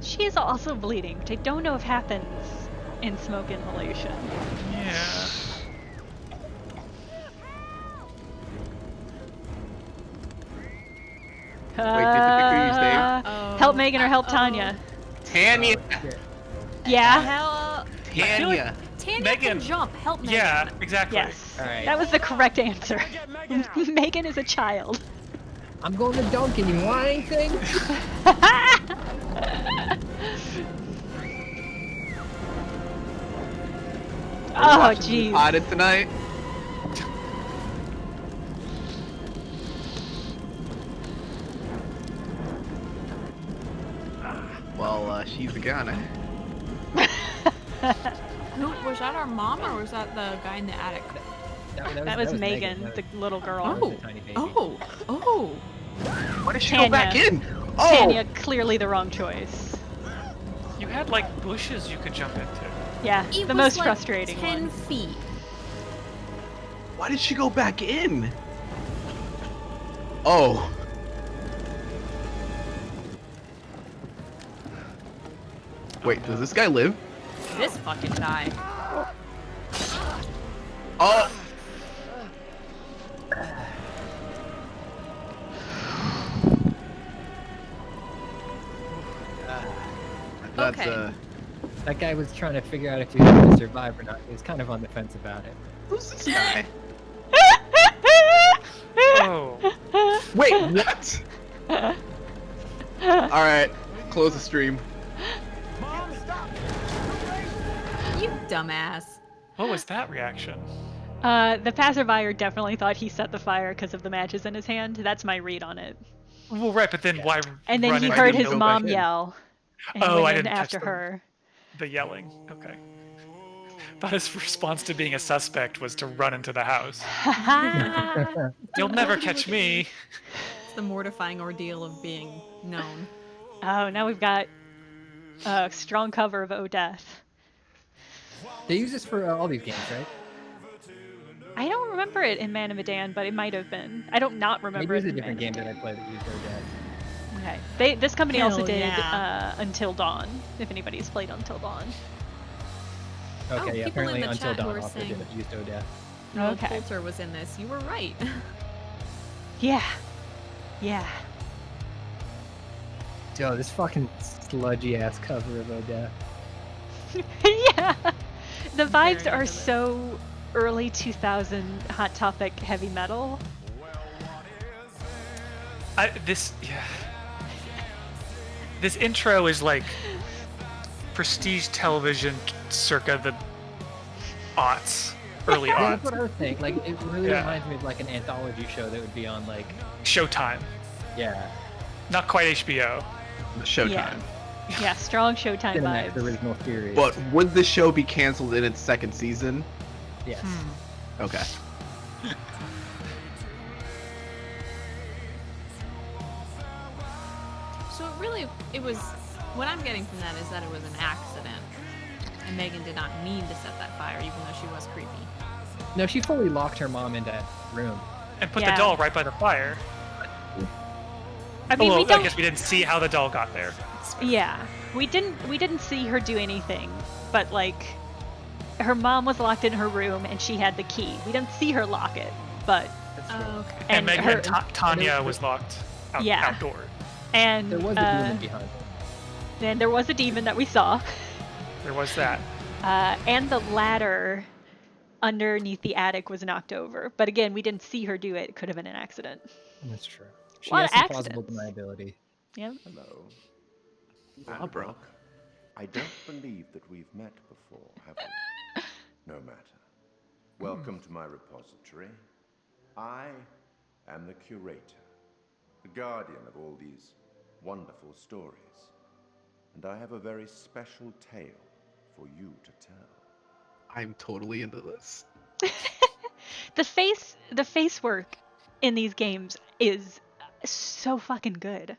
She is also bleeding, which I don't know if happens in smoke inhalation. Yeah. Wait, did the picture you saved? Help Megan or help Tanya. Tanya. Yeah. Hell, Tanya. Tanya Megan. can jump. Help Megan. Yeah, exactly. Yes. All right. That was the correct answer. Get Megan out. Megan is a child. I'm going to Dunkin'. You want anything? Oh, jeez. Potted tonight. she's the gun. Who was that? Our mom, or was that the guy in the attic? That was Megan, the little girl. That was the tiny baby. Oh. Why did she go back in? Oh! Tanya, clearly the wrong choice. You had like bushes you could jump into. Yeah, It the was most like frustrating 10 one. feet. Why did she go back in? Oh. Wait, does this guy live? This fucking guy. Oh! That's Okay. That guy was trying to figure out if he was going to survive or not. He was kind of on the fence about it. Who's this guy? Oh. Wait, what? Alright, close the stream. You dumbass. What was that reaction? The passerby definitely thought he set the fire because of the matches in his hand. That's my read on it. Well, right, but then why? And then run he in heard and his go mom back in? yell. And Oh, went I in didn't catch after her. the yelling. Okay. Thought his response to being a suspect was to run into the house. You'll never catch me. It's the mortifying ordeal of being known. Oh, now we've got a strong cover of Oh Death. They use this for all these games, right? I don't remember it in Man of Medan, but it might have been. I don't not remember Maybe it it was a in different Man game of that I Medan. played that used their death. Okay. This company also Hell did yeah. Until Dawn, if anybody's played Until Dawn. Okay, yeah, people in apparently the Until chat who Dawn were also saying- used Odette. Noel Okay. Coulter was in this. You were right. Yeah. Yeah. Yo, this fucking sludgy ass cover of Odette. Yeah. The vibes Very are into this. so early 2000 Hot Topic heavy metal. This intro is like prestige television circa the aughts, early Yeah, aughts. that's what I was thinking. Like, it really Yeah. reminds me of like an anthology show that would be on like. Showtime. Yeah. Not quite HBO. Showtime. Yeah. Yeah, strong Showtime Cinemax vibes. original series. But would the show be canceled in its second season? Yes. Okay. So it was, what I'm getting from that is that it was an accident. And Megan did not mean to set that fire, even though she was creepy. No, she fully locked her mom in that room. And put Yeah. the doll right by the fire. I mean, well, we don't. I guess we didn't see how the doll got there. Yeah, we didn't see her do anything, but like, her mom was locked in her room and she had the key. We didn't see her lock it, but Oh, okay. And Megan her, and Tanya was locked Yeah. outdoors. and There was a demon behind her. then there was a demon that we saw, There was that. and the ladder underneath the attic was knocked over. But again, we didn't see her do it. It could have been an accident. That's true. She Lot has of some plausible accidents. deniability. Yeah. Hello. Ah, bro. Look, I don't believe that we've met before, have we? No matter. Welcome to my repository. I am the curator, the guardian of all these wonderful stories. And I have a very special tale for you to tell. I'm totally into this. The face work in these games is so fucking good.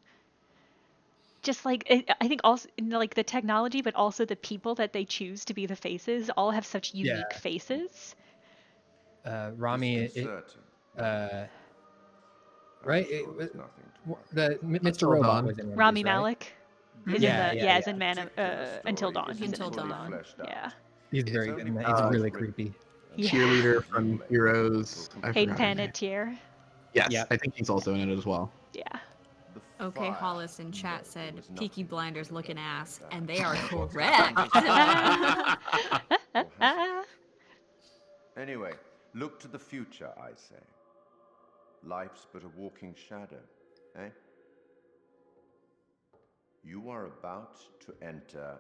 Just like I think also like the technology, but also the people that they choose to be the faces all have such unique Yeah. faces. Rami, Disconcerting. right? sure It was, there's nothing to the Mr. Until Robot Dawn. was in one of Rami these, right? Malek is Yeah, in the yeah, is in Man of Until Dawn. He's Until in Until Dawn. Dawn. Yeah. He's very good. in that. He's really creepy. Yeah. Cheerleader from Heroes. I Hayden forgot her name. Panettiere. Yes, Yeah. I think he's also in it as well. Yeah. Okay, Hollis in chat said Peaky Blinders looking ass, and they are correct. Anyway, look to the future, I say. Life's but a walking shadow, eh? You are about to enter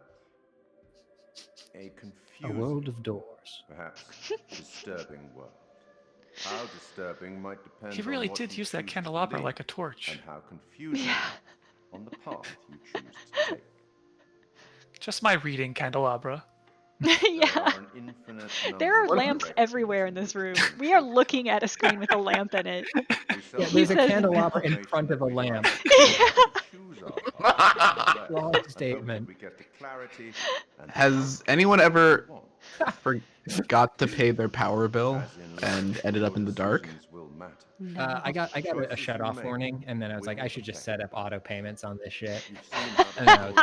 a A confusing, world of doors. perhaps disturbing world. How disturbing might depend He on really what did you use that choose to candelabra believe, like a torch. and how confusing on the path you choose to take. Just my reading candelabra. Yeah. There are lamps everywhere in this room. We are looking at a screen with a lamp in it. Yeah, He there's a says candelabra no. in front of a lamp. Long statement. Has anyone ever forgot to pay their power bill and ended up in the dark? I got a shut off warning, and then I was like, I should just set up auto payments on this shit. And then I was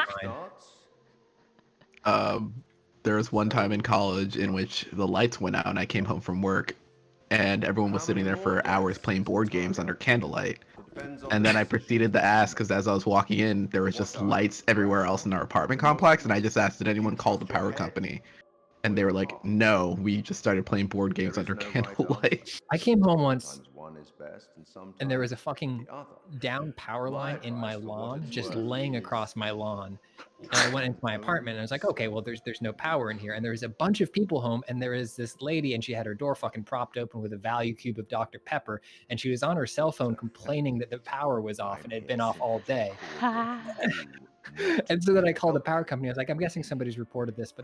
fine. There was one time in college in which the lights went out and I came home from work and everyone was sitting there for hours playing board games under candlelight. And then I proceeded to ask, because as I was walking in, there was just lights everywhere else in our apartment complex, and I just asked, did anyone call the power company? And they were like, no, we just started playing board games under candlelight. I came home once, and there was a fucking down power line in my lawn, just laying across my lawn. And I went into my apartment, and I was like, okay, well, there's no power in here. And there was a bunch of people home, and there is this lady, and she had her door fucking propped open with a value cube of Dr. Pepper, and she was on her cell phone complaining that the power was off, and it had been off all day. And so then I called the power company. I was like, I'm guessing somebody's reported this, but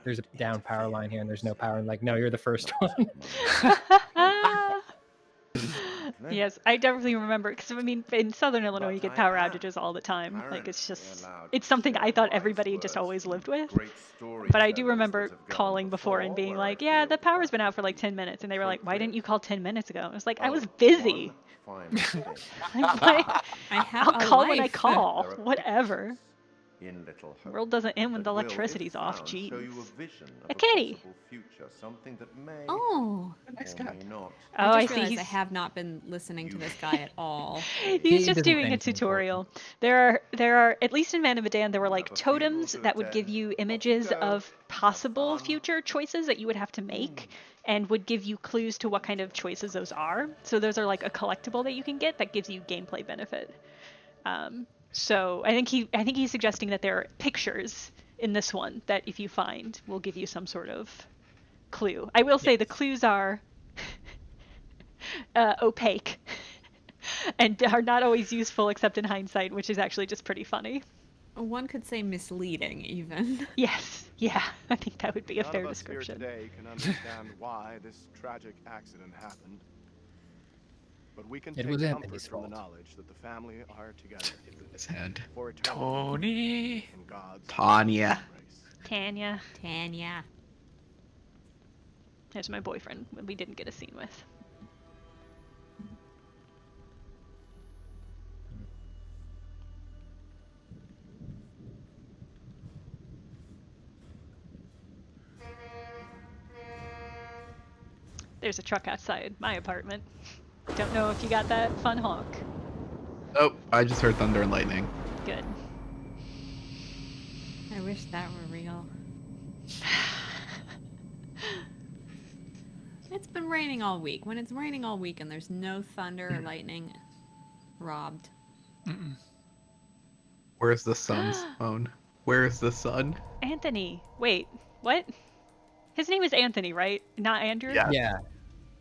there's a down power line here and there's no power. And like, no, you're the first one. Yes, I definitely remember, because I mean, in Southern Illinois, you get power outages all the time. Like, it's something I thought everybody just always lived with. But I do remember calling before and being like, yeah, the power's been out for like 10 minutes. And they were like, why didn't you call 10 minutes ago? I was like, I was busy. I'll call when I call. Whatever. The world doesn't end when the electricity's off. Jeez. A kitty. Oh. Nice guy. I see. I have not been listening to this guy at all. He's just doing a tutorial. There are at least in Man of Medan, there were like totems that would give you images of possible future choices that you would have to make, and would give you clues to what kind of choices those are. So those are like a collectible that you can get that gives you gameplay benefit. So I think he's suggesting that there are pictures in this one that if you find will give you some sort of clue. I will say the clues are opaque and are not always useful except in hindsight, which is actually just pretty funny. One could say misleading, even. Yes, yeah, I think that would be a fair description. None of us here today can understand why this tragic accident happened. But we can take comfort from the knowledge that the family are together. His hand. Tony. Tanya. Tanya. There's my boyfriend we didn't get a scene with. There's a truck outside my apartment. Don't know if you got that fun honk. Oh, I just heard thunder and lightning. Good. I wish that were real. It's been raining all week. When it's raining all week and there's no thunder or lightning, robbed. Where's the sun's phone? Where's the sun? Anthony. Wait, what? His name is Anthony, right? Not Andrew? Yeah.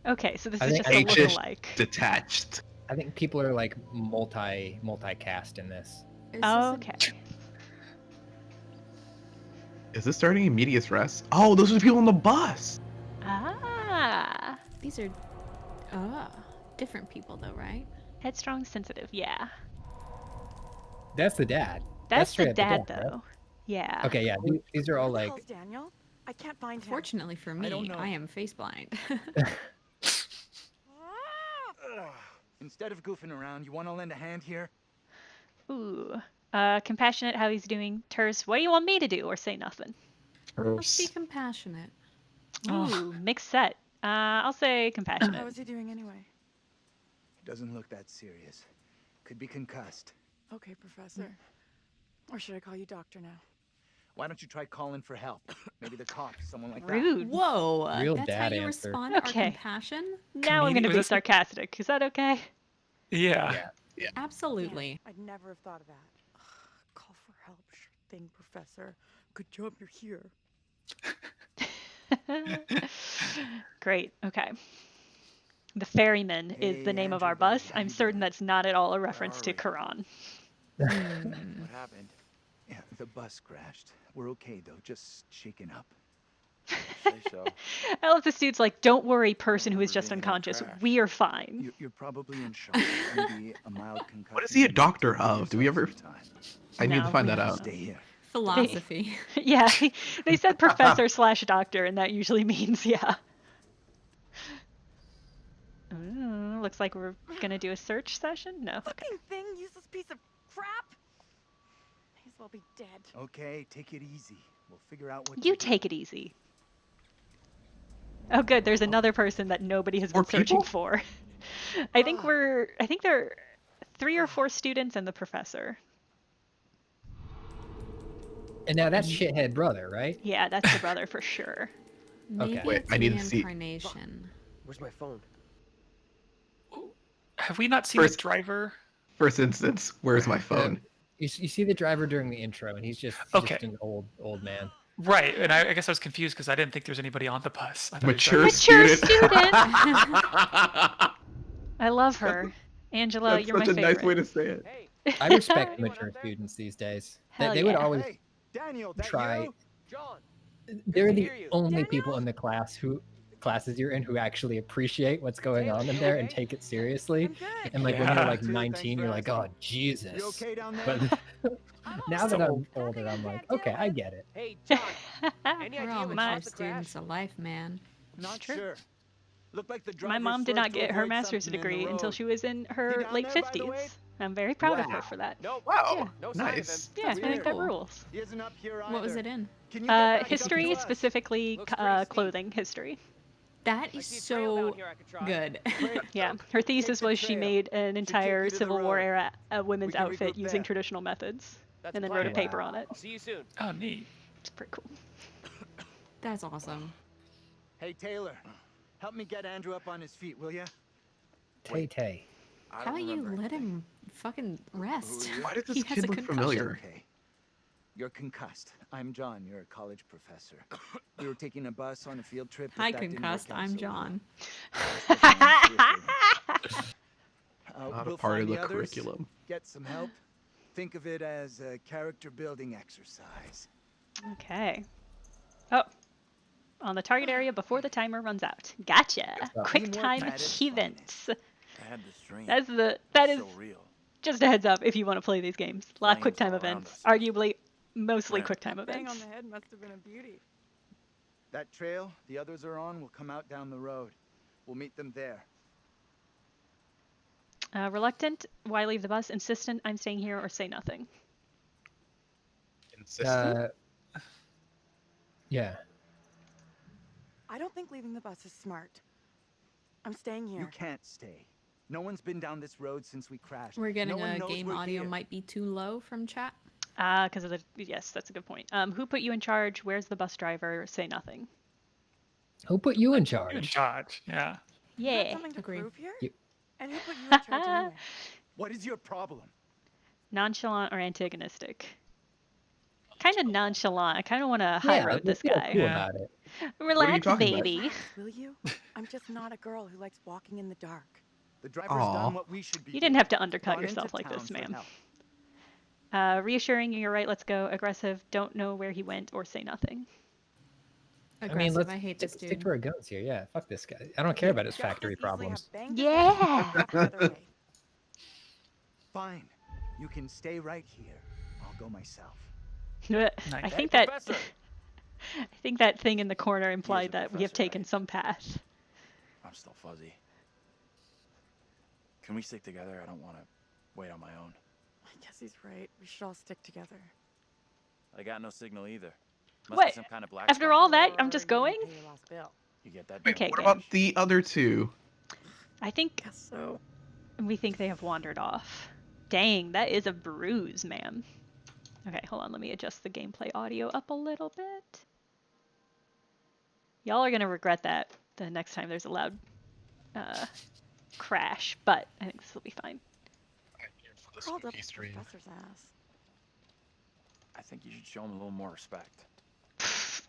Okay, so this is just a look-alike. Detached. I think people are like multi-cast in this. Okay. Is this starting in medias res? Oh, those are the people on the bus. Ah. These are different people though, right? Headstrong, sensitive, yeah. That's the dad. That's the straight up dad, right? though. Yeah. Okay, yeah, these are all like... Daniel? I can't find him. Fortunately for me, I am face blind. Instead of goofing around, you want to lend a hand here? Ooh. Compassionate, how he's doing. Terse, what do you want me to do? Or say nothing? Let's be compassionate. Ooh, mixed set. I'll say compassionate. How is he doing anyway? Doesn't look that serious. Could be concussed. Okay, Professor. Or should I call you Doctor now? Why don't you try calling for help? Maybe the cops, someone like Rude. that. Whoa. Real That's dad how you answer. respond to our compassion? Now I'm going to be sarcastic. Is that okay? Yeah. Absolutely. I'd never have thought of that. Call for help, sure thing, Professor. Good job you're here. Great. Okay. The Ferryman is the name of our bus. I'm certain that's not at all a reference to Quran. What happened? Yeah, the bus crashed. We're okay though, just shaken up. Say so. I love this dude's like, don't worry, person who is just unconscious. We are fine. You're probably in shock. Maybe a mild concussion. What is he a doctor of? Do we ever? I need to find that out. Stay here. Philosophy. Yeah, they said professor slash doctor, and that usually means, yeah. Ooh, looks like we're gonna do a search session? No. Fucking thing, useless piece of crap. May as well be dead. Okay, take it easy. We'll figure out what You take it easy. Oh, good. There's another person that nobody has been searching for. I think there are 3 or 4 students and the professor. And now that's shithead brother, right? Yeah, that's the brother for sure. Maybe Okay. Wait, it's I need to see. reincarnation. Where's my phone? Have we not seen the driver? First instance, where's my phone? You see the driver during the intro, and he's just an old man. Right, and I guess I was confused because I didn't think there was anybody on the bus. I thought Mature student. I I love her. Angela, you're my such a favorite. nice way to say it. I respect mature students these days. They would always Hey, Daniel, that try. you? John. They're the only people in the classes you're in who actually appreciate what's going on in there and take it seriously. And like when you're like 19, you're like, oh Jesus. You okay down there? But now that I'm older, I'm like, okay, I get it. Hey, John. Any We're idea all what mature caused the crash? students of life, man. Not sure. Looked like the My driver mom did swerved not to get her avoid master's something in the degree until road. she was in He her down late there, by the 50s. way? I'm very proud of her for that. No. Wow. No sign of Nice. him. Yeah, I think that cool. rules. He isn't up here What was either. it in? Can you get back up History, to us? specifically Looks pretty steep. clothing history. That I is see a trail down so here I could try. good. Great. Yeah, her thesis the was she trail. made an entire you to the Civil War road. era women's We can outfit regroup using there. traditional methods, That's and then a wrote a plan. paper on it. See you soon. Oh, neat. It's pretty cool. That's awesome. Hey, Taylor. Help me get Andrew up on his feet, will ya? Tay. How about you let him fucking rest? Why does He this has kid a look concussion. familiar? Okay. You're concussed. I'm John. You're a college professor. We were taking a bus on a field trip. but Hi, that didn't work concussed. out I'm so John. well. Not a We'll part find of the others, curriculum. Get some help. Think of it as a character building exercise. Okay. Oh, on the target area before the timer runs out. Gotcha. Quick Teamwork time at its events. I had this dream. That is so real. just a heads up if you want to play these games. A lot of quick time Flames all around events. us. Arguably, mostly Right. quick time Bang on events. the head must have been a beauty. That trail the others are on will come out down the road. We'll meet them there. Reluctant, why leave the bus? Insistent, I'm staying here, or say nothing. Insistent. Yeah. I don't think leaving the bus is smart. I'm staying here. You can't stay. No one's been down this road since we crashed. We're getting no one a knows game we're audio here. might be too low from chat. Because of the yes, that's a good point. Who put you in charge? Where's the bus driver? Say nothing. Who put you in In charge? charge, yeah. You got Yeah. something to Agreed. prove here? You- And who put you in charge anyway? What is your problem? Nonchalant or antagonistic? Kind of nonchalant. I kind of want to high road this feel guy. cool Yeah. about it. Relax, talking about? baby. Will you? I'm just not a girl who likes walking in the dark. The driver's Aw. done what we should be. You didn't have to undercut Gone into yourself like town this, for ma'am. help. Reassuring, you're right. Let's go. Aggressive. Don't know where he went, or say nothing. Aggressive. I mean, let's hate this stick dude. to our guns here. Yeah, fuck this guy. I don't care about his factory problems. Yeah. Fine. You can stay right here. I'll go myself. I think that. I think that thing in the corner implied that we have taken some path. I'm still fuzzy. Can we stick together? I don't want to wait on my own. I guess he's right. We should all stick together. I got no signal either. Must be What? some kind of black After spot. all that, I'm just Or going? you didn't pay your last bill. You get that? Okay, What good. about the other two? I think Guess so. we think they have wandered off. Dang, that is a bruise, ma'am. Okay, hold on. Let me adjust the gameplay audio up a little bit. Y'all are gonna regret that the next time there's a loud crash, but I think this will be fine. Crawled up the professor's ass. I think you should show him a little more respect.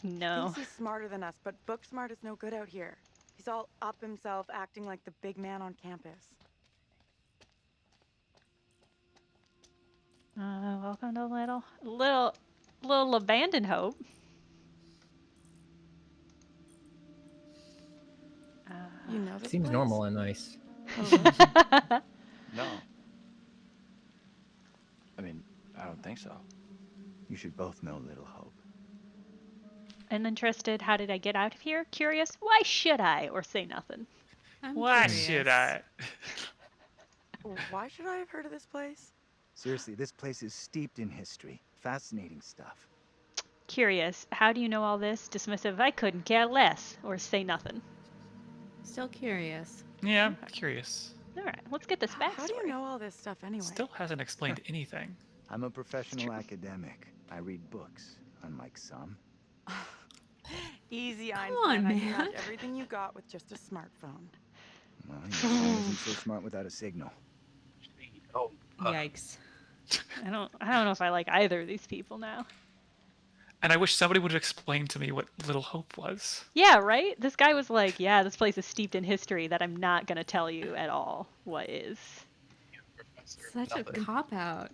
No. Thinks he's smarter than us, but book smart is no good out here. He's all up himself, acting like the big man on campus. Welcome to little abandoned hope. You know this Seems place? normal and nice. No. I mean, I don't think so. You should both know Little Hope. Uninterested. How did I get out of here? Curious. Why should I? Or say nothing. Why should I? Why should I have heard of this place? Seriously, this place is steeped in history. Fascinating stuff. Curious. How do you know all this? Dismissive. I couldn't care less. Or say nothing. Still curious. Yeah, I'm curious. All right, let's get this backstory. How do you know all this stuff anyway? Still hasn't explained anything. I'm a professional academic. I read books, unlike some. Easy, Come Einstein. on, I can man. match everything you got with just a smartphone. Well, I wasn't so smart without a signal. Yikes. I don't know if I like either of these people now. And I wish somebody would have explained to me what Little Hope was. Yeah, right? This guy was like, yeah, this place is steeped in history that I'm not going to tell you at all what is. Such a cop-out.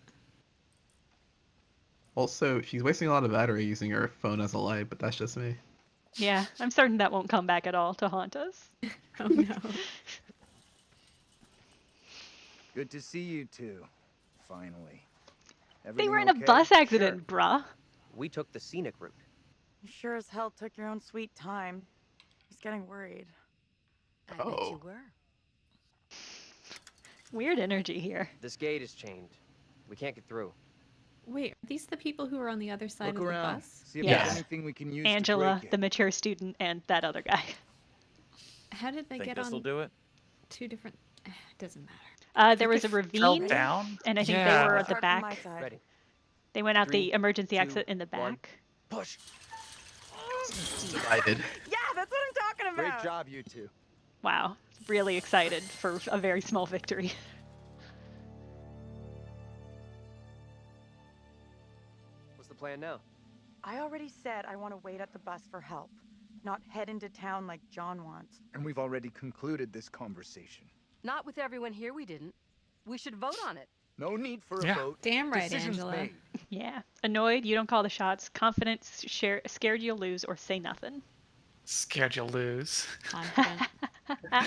Also, she's wasting a lot of battery using her phone as a light, but that's just me. Yeah, I'm certain that won't come back at all to haunt us. Oh no. Good to see you two. Finally. They were in Everything a okay? bus accident, bruh. We took the scenic route. You sure as hell took your own sweet time. He's getting worried. I bet you were. Weird energy here. This gate is chained. We can't get through. Wait, are these the people who are on the other side Look of around. the bus? See if Yeah. there's anything we can use Angela, to break the it. mature student, and that other guy. How did they Think get this'll on do it? two different... Doesn't matter. There was a Fell ravine, down? and I think they Yeah. were at the Start from my back. side. Ready. They went out 3, the emergency 2, exit in the 1. back. Push. I did. Yeah, that's what I'm talking about. Great job, you two. Wow, really excited for a very small victory. What's the plan now? I already said I want to wait at the bus for help, not head into town like John wants. And we've already concluded this conversation. Not with everyone here, we didn't. We should vote on it. No need for Yeah. a vote. Damn right, Decisions Angela. made. Yeah. Annoyed, you don't call the shots. Confident, scared you'll lose, or say nothing. Scared you'll lose. Confident.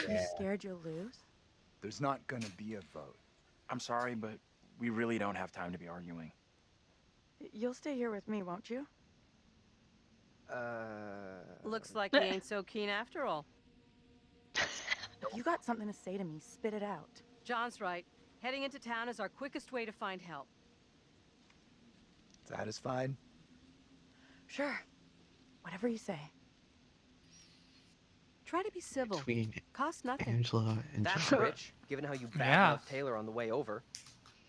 You scared you'll lose? There's not gonna be a vote. I'm sorry, but we really don't have time to be arguing. You'll stay here with me, won't you? Looks like he ain't so keen after all. You got something to say to me, spit it out. John's right. Heading into town is our quickest way to find help. Satisfied? Sure. Whatever you say. Try to be civil. Between Cost nothing. Angela and That's John. rich, given how you Yeah. backed Taylor on the way over.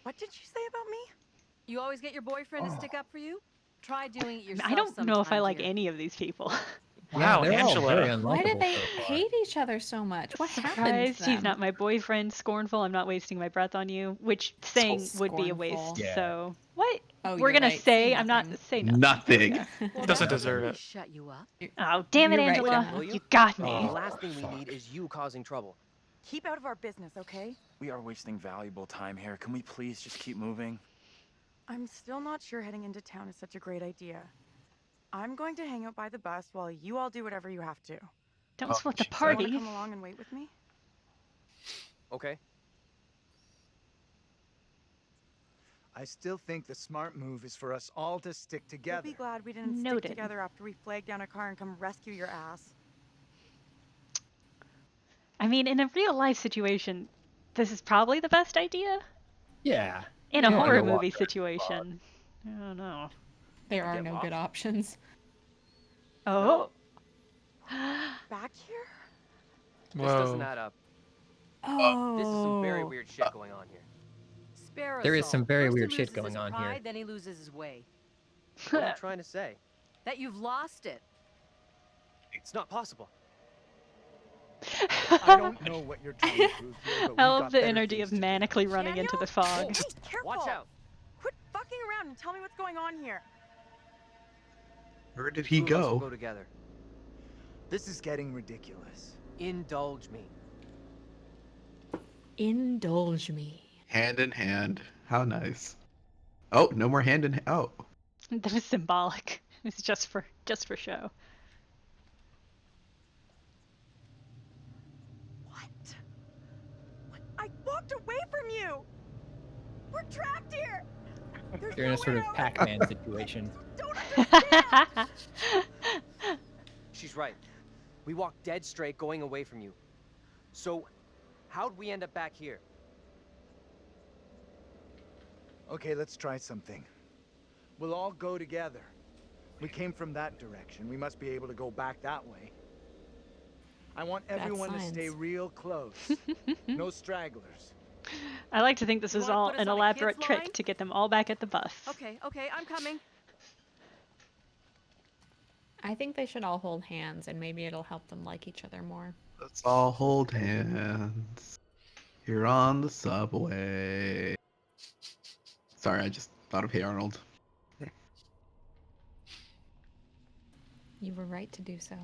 What did she say about me? You always get your boyfriend to stick up for you? Try doing it yourself. I don't know if I sometime, like dear. any of these people. Wow, they're all Angela. very Why do unlikable they so far. hate each other so much? What happened Surprised to he's them? not my boyfriend. Scornful, I'm not wasting my breath on you. Which saying would be a waste. Scornful. Yeah. So what? Oh, We're you're gonna right, say say I'm not nothing. say nothing. Nothing. Well, Doesn't that deserve really it. Shut you up. Oh damn it, You're right, Angela! Donna. You got The me. last thing we need is you causing trouble. Keep out of our business, okay? We are wasting valuable time here. Can we please just keep moving? I'm still not sure heading into town is such a great idea. I'm going to hang out by the bus while you all do whatever you have to. Don't split the she said. Want to party. come along and wait with me? Okay. I still think the smart move is for us all to stick You'll together. be glad we didn't Noted. stick together after we flagged down a car and come rescue your ass. I mean, in a real life situation, this is probably the best idea. Yeah. In a Yeah, horror underwater. movie situation, I don't know. There are Get no lost. good options. Oh. Back here? This Whoa. doesn't add up. Oh. This is some very weird shit going on here. Spare us There is all. some very First he weird shit loses going his on here. pride, Then he loses his way. What are you trying to say? That you've lost it. It's not possible. I don't know what you're trying to prove here, but I we've love got the better energy things of to do. manically running into the fog. Hey, careful! Watch out. Quit fucking around and tell me what's going on here. Where did he Two of us will go? go together. This is getting ridiculous. Indulge me. Indulge me. Hand in hand. How nice. Oh, no more hand in hand. Oh. That was symbolic. It's just for show. What? I walked away from you! We're trapped here! You're in a sort of Pac-Man situation. She's right. We walked dead straight going away from you. So, how'd we end up back here? Okay, let's try something. We'll all go together. We came from that direction. We must be able to go back that way. I want everyone to stay real close. No stragglers. I like to think this is all an elaborate trick to get them all back at the bus. Okay, I'm coming. I think they should all hold hands, and maybe it'll help them like each other more. Let's all hold hands. Here on the subway. Sorry, I just thought of Hey Arnold. You were right to do so.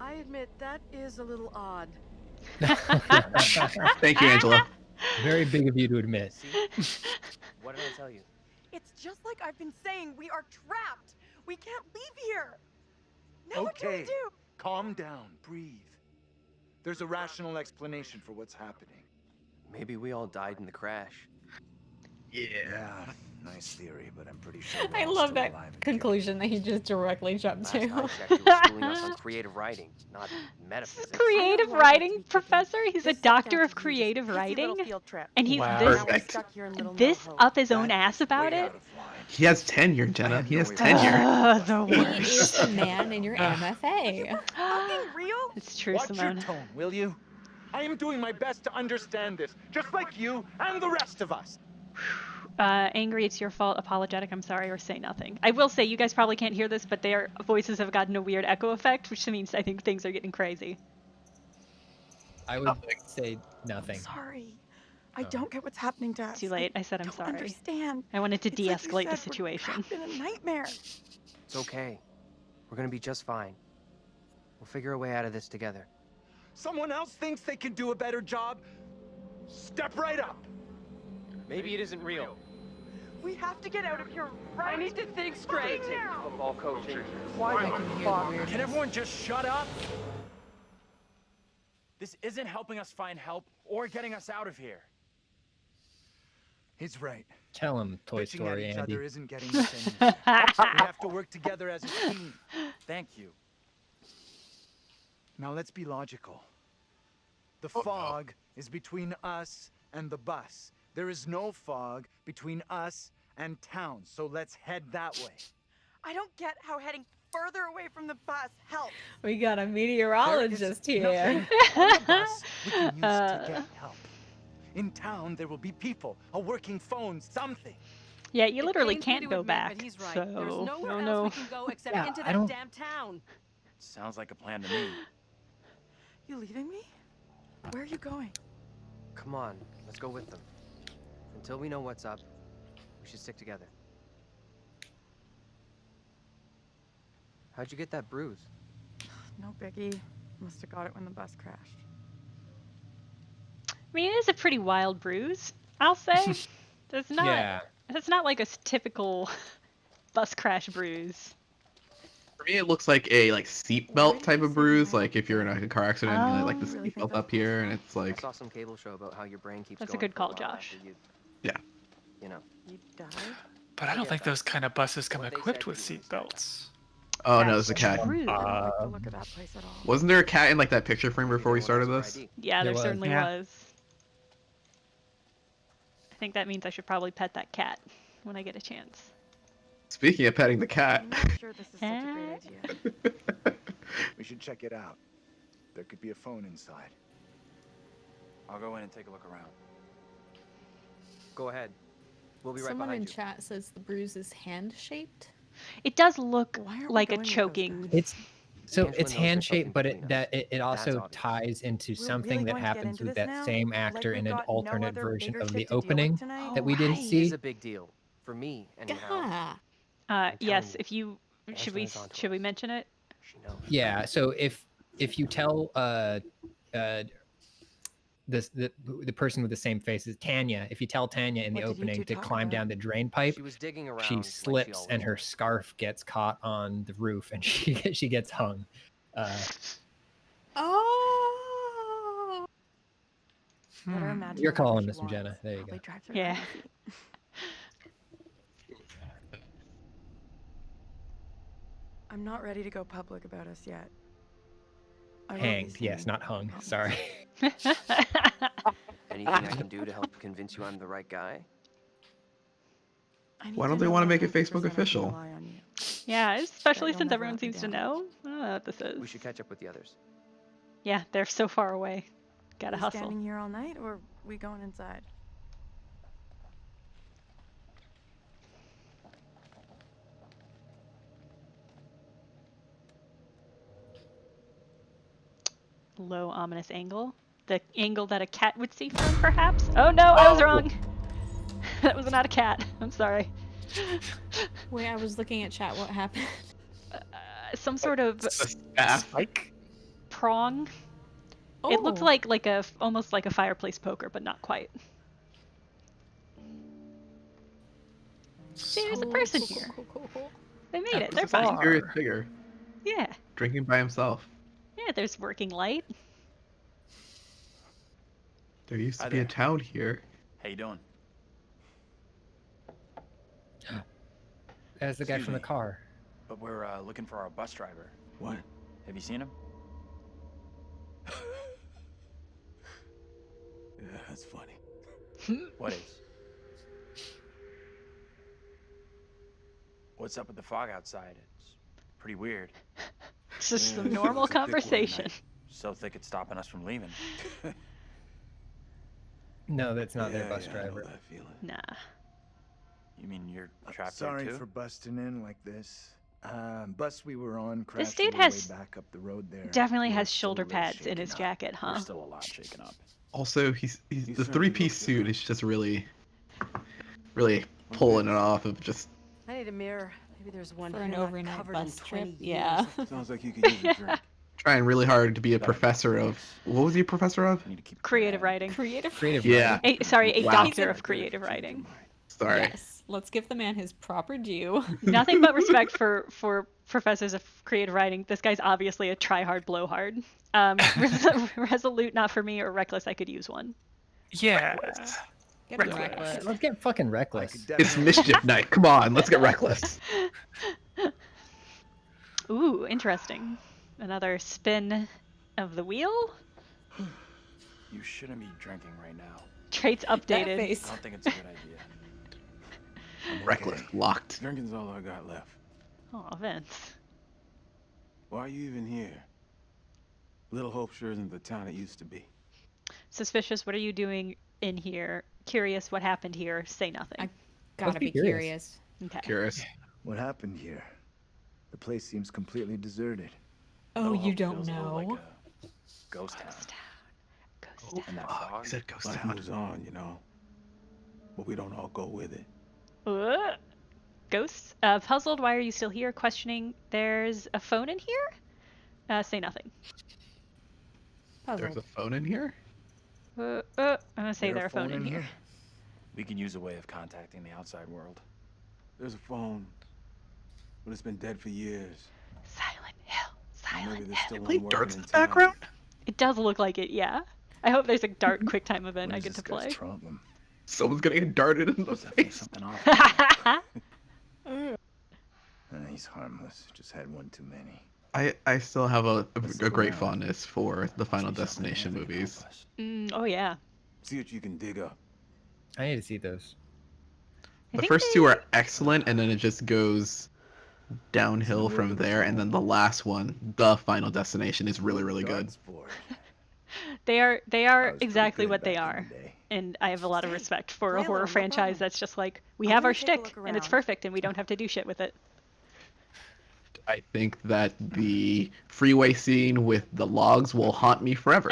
I admit that is a little odd. Thank you, Angela. Very big of you to admit. What did I tell you? It's just like I've been saying, we are trapped! We can't leave here! Now what do we Okay, do? calm down, breathe. There's a rational explanation for what's happening. Maybe we all died in the crash. Yeah, nice theory, but I'm pretty sure we're I all love still that alive and conclusion that he just directly jumped Last I to. checked, you were schooling us on creative writing, not metaphysics. Creative writing professor? He's a doctor of creative writing? And he's this up his own ass about it? He has tenure, Jenna. He has tenure. The He worst. is the man in your MFA. Fucking real? It's true, Watch Simone. your tone, will you? I am doing my best to understand this, just like you and the rest of us. Angry, it's your fault. Apologetic, I'm sorry, or say nothing. I will say, you guys probably can't hear this, but their voices have gotten a weird echo effect, which means I think things are getting crazy. I would say nothing. Sorry. I don't get what's happening to us. Too late. I said I'm don't sorry. understand. I wanted to It's like you de-escalate the said, we're situation. trapped in a nightmare. It's okay. We're gonna be just fine. We'll figure a way out of this together. Someone else thinks they can do a better job? Step right up. Maybe it isn't real. We have to get out of here right. I need to think straight. now. Football coaching. Why I can hear the weirdness. Can everyone just shut up? This isn't helping us find help or getting us out of here. He's right. Tell him, Toy Bitching Story, at each Andy. other isn't getting us anywhere. We have to work together as a team. Thank you. Now let's be logical. The fog is between us and the bus. There is no fog between us and town, so let's head that way. I don't get how heading further away from the bus helps. We got a meteorologist There is here. nothing on the bus we can use to get help. In town, there will be people, a working phone, something. Yeah, you literally pains me can't to go admit, back. But he's right. So, There's nowhere oh else no. we can go except Yeah, into I that don't- damn town. Sounds like a plan to me. You leaving me? Where are you going? Come on, let's go with them. Until we know what's up, we should stick together. How'd you get that bruise? No biggie. Must have got it when the bus crashed. I mean, it is a pretty wild bruise, I'll say. It's not. Yeah. It's not like a typical bus crash bruise. For me, it looks like a seatbelt type of bruise. Like if you're in a car accident, you like the really think seatbelt up here, and it's I like saw some cable show about how your brain keeps That's a going good for a call, while Josh. after yeah. You know. You died? But I don't get think that. those kind of buses come What they equipped said with to you was right. seatbelts. Oh no, there's a cat. Rude. I don't like the look of that place at all. Wasn't there a cat in that picture frame before we started Everyone has this? their ID. Yeah, there There was. certainly Yeah. was. I think that means I should probably pet that cat when I get a chance. Speaking of petting the cat, I'm not sure this is such a great idea. We should check it out. There could be a phone inside. I'll go in and take a look around. Go ahead. We'll be right Someone in behind you. chat says the bruise is hand-shaped. It does look Why are we like a going with those choking. It's so Angela it's knows there's hand shaped, something but between it That's also obvious. ties into We're something really that going to get happens into with this that now? same Like actor we've in an got no alternate other version bigger of shit the to deal with opening tonight? that we didn't Right. It see. is a big deal. For me, anyhow. Ah. I'm Yes, telling if you should we Angela's onto should we us. mention it? She knows. Yeah. So if you tell the person with the same face is Tanya. If you tell Tanya in the opening to climb down the drain pipe, She was digging around. she slips and her scarf gets caught on the roof and she gets hung. Oh. Let her imagine You're whatever calling she this one, wants. Jenna. There you Probably go. drives her Yeah. crazy. I'm not ready to go public about us yet. I won't be Hanged, yes, seen, not hung. Sorry. Anything I can do to help convince you I'm the right guy? Why don't they want to make it Facebook official? Yeah, especially you'll since never everyone let me seems to down. know. I don't know what this is. We should catch up with the others. Yeah, they're so far away. Gotta We hustle. standing here all night, or we going inside? Low, ominous angle. The angle that a cat would see from, perhaps? Oh no, I was wrong! That was not a cat. I'm sorry. Wait, I was looking at chat. What happened? Some sort of spike prong. It looked Oh. like a almost like a fireplace poker, but not quite. See, there's a person here. Cool. They made it. It's They're a fine. mysterious figure Yeah. drinking by himself. Yeah, there's working light. There used to Hi be a there. town here. How you doing? That's the guy Excuse from the me. car. But we're looking for our bus driver. What? Have you seen him? Yeah, that's funny. What is? What's up with the fog outside? It's pretty weird. It's just Yeah, a it normal was a thick one conversation. night. So thick it's stopping us from leaving. No, that's not their Yeah, bus yeah, I know driver. that feeling. Nah. You mean you're trapped Sorry there too? for busting in like this. Bus we were on crashed dude on the has way back up the road there. Definitely We're has still a shoulder little pads in his shaken up. jacket, huh? There's still a lot shaken up. Also, he's the certainly three-piece looks suit is just really pulling it off of just. I need a mirror. Maybe there's one For here an not overnight covered in bus 20 trip. Yeah. years. Sounds like you could use a drink. Trying really hard to be a professor of. What was he a professor of? I need to keep Creative writing. Creative. Yeah. A Wow. doctor of creative writing. Sorry. Yes. Let's give the man his proper due. Nothing but respect for professors of creative writing. This guy's obviously a try-hard, blow-hard. Resolute, not for me, or reckless, I could use one. Yeah. Get Reckless. reckless. Let's get fucking reckless. It's mischief night. Come on, let's get reckless. Ooh, interesting. Another spin of the wheel. You shouldn't be drinking right now. Traits That updated. face. I don't think it's a good idea. Reckless, locked. Drinking's all I got left. Oh, Vince. Why are you even here? Little Hope sure isn't the town it used to be. Suspicious, what are you doing in here? Curious, what happened here? Say nothing. Gotta be be curious. curious. Okay. Curious. What happened here? The place seems completely deserted. Oh, Little you Hope don't feels a little know. Like a ghost town. Ghost town. And that Fuck, fog. he said ghost Life town. moves on, you know. But we don't all go with it. Ghosts? Puzzled, why are you still here? Questioning, there's a phone in here? Say nothing. There's Puzzled. a phone in here? I'm gonna say there's a phone in here. We can use a way of contacting the outside world. There's a phone, but it's been dead for years. Silent Hill. Maybe Silent there's still Hill. one Play working darts in in the town. background? It does look like it, yeah. I hope there's a dart QuickTime event What I is get to this guy's play. problem? Someone's gonna get darted in the There's definitely face. something off. He's harmless. Just had one too many. I still have a great around. fondness for the Final Must be something Destination heavy to help movies. us. Oh yeah. See what you can dig up. I need to see those. The first two are excellent, and then it just goes downhill from there. And then the last one, The Final Destination, is really, really good. They are pretty exactly good what they back in are. the day. And I have a lot of respect for a Play horror along, no franchise problem. that's just like, we I'm have gonna our take a shtick, look and it's around. perfect, and we don't have to do shit with it. I think that the freeway scene with the logs will haunt me forever.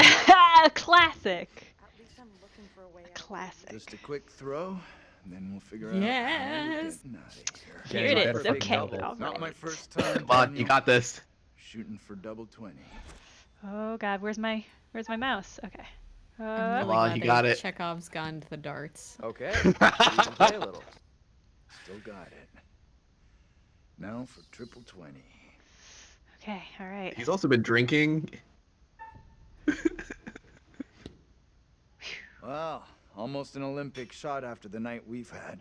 Classic. At least I'm looking for a way out. Classic. Just a quick throw, and then we'll figure out how we're Yes. getting out of here. Here it better is. fucking Okay. nailed it. All Not right. my first time. Come on, you Daniel. got this. Shooting for double 20. Oh god, where's my mouse? Okay. I'm really Oh, glad he they got it. Chekhov's gone to the darts. Okay. You can play a little. Still got it. Now for triple 20. Okay, all right. He's also been drinking. Well, almost an Olympic shot after the night we've had.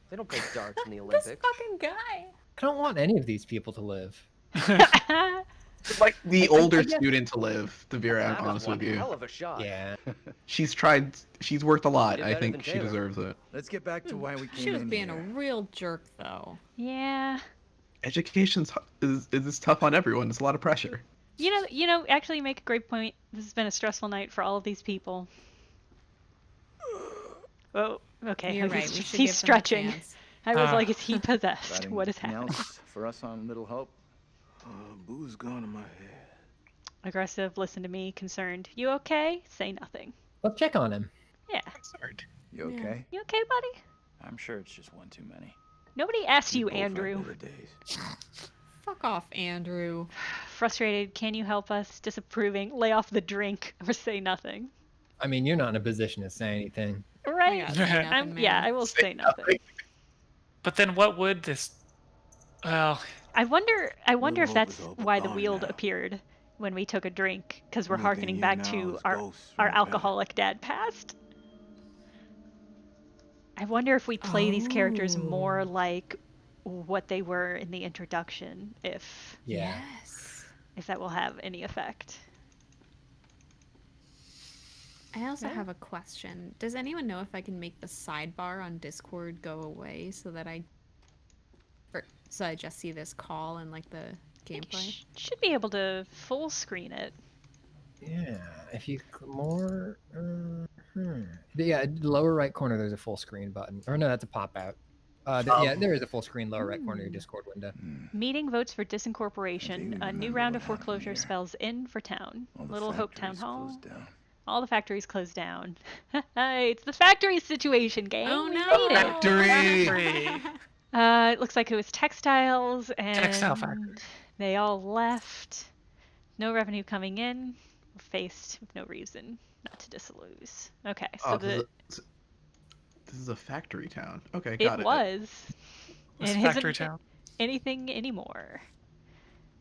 They don't play darts in the Olympics. This fucking guy. I don't want any of these people to live. Like the I older guess- student to live, to be That was honest one with you. hell of a shot. Yeah. She's worked a lot. did I better think than she Taylor. deserves it. Let's get back to why we came She was in being here. a real jerk, though. Yeah. Education's is tough on everyone. It's a lot of pressure. You know, actually you make a great point. This has been a stressful night for all of these people. Oh, okay. You're right. We should He's give them a stretching. chance. I was like, is he possessed? Got What is anything happening? else for us on Little Hope? Booze gone in my head. Aggressive, listen to me, concerned. You okay? Say nothing. Let's check on him. Yeah. Concerned. You okay? You okay, buddy? I'm sure it's just one too many. Nobody asked you, Both had Andrew. better days. Fuck off, Andrew. Frustrated, can you help us? Disapproving, lay off the drink, or say nothing. I mean, you're not in a position to say anything. Right? gotta say nothing, Yeah, man. I will say nothing. But then what would this? Well, I wonder Little if hope that's is all why the gone Weald now. appeared when we took a drink, because we're Only harkening thing back here to now is our ghosts from the alcoholic dad past. I wonder if we play these characters more Oh. like what they were in the introduction, if Yeah. Yes. that will have any effect. I also Yeah. have a question. Does anyone know if I can make the sidebar on Discord go away so that I just see this call and like the gameplay? Should be able to full screen it. Yeah. If you more. Yeah, lower right corner, there's a full screen button. Or no, that's a pop out. Yeah, there is a full screen lower right corner of your Discord window. Meeting votes for disincorporation. A new round of foreclosure spells in for town. Little Hope Town Hall. All the factories closed down. It's the factory situation, gang. Oh We no! made it. Factory. It looks like it was textiles, and Textile factory. they all left. No revenue coming in. We're faced with no reason not to disillusion. Okay, so This is a factory town. Okay, got it. it was. This It isn't factory town. anything anymore.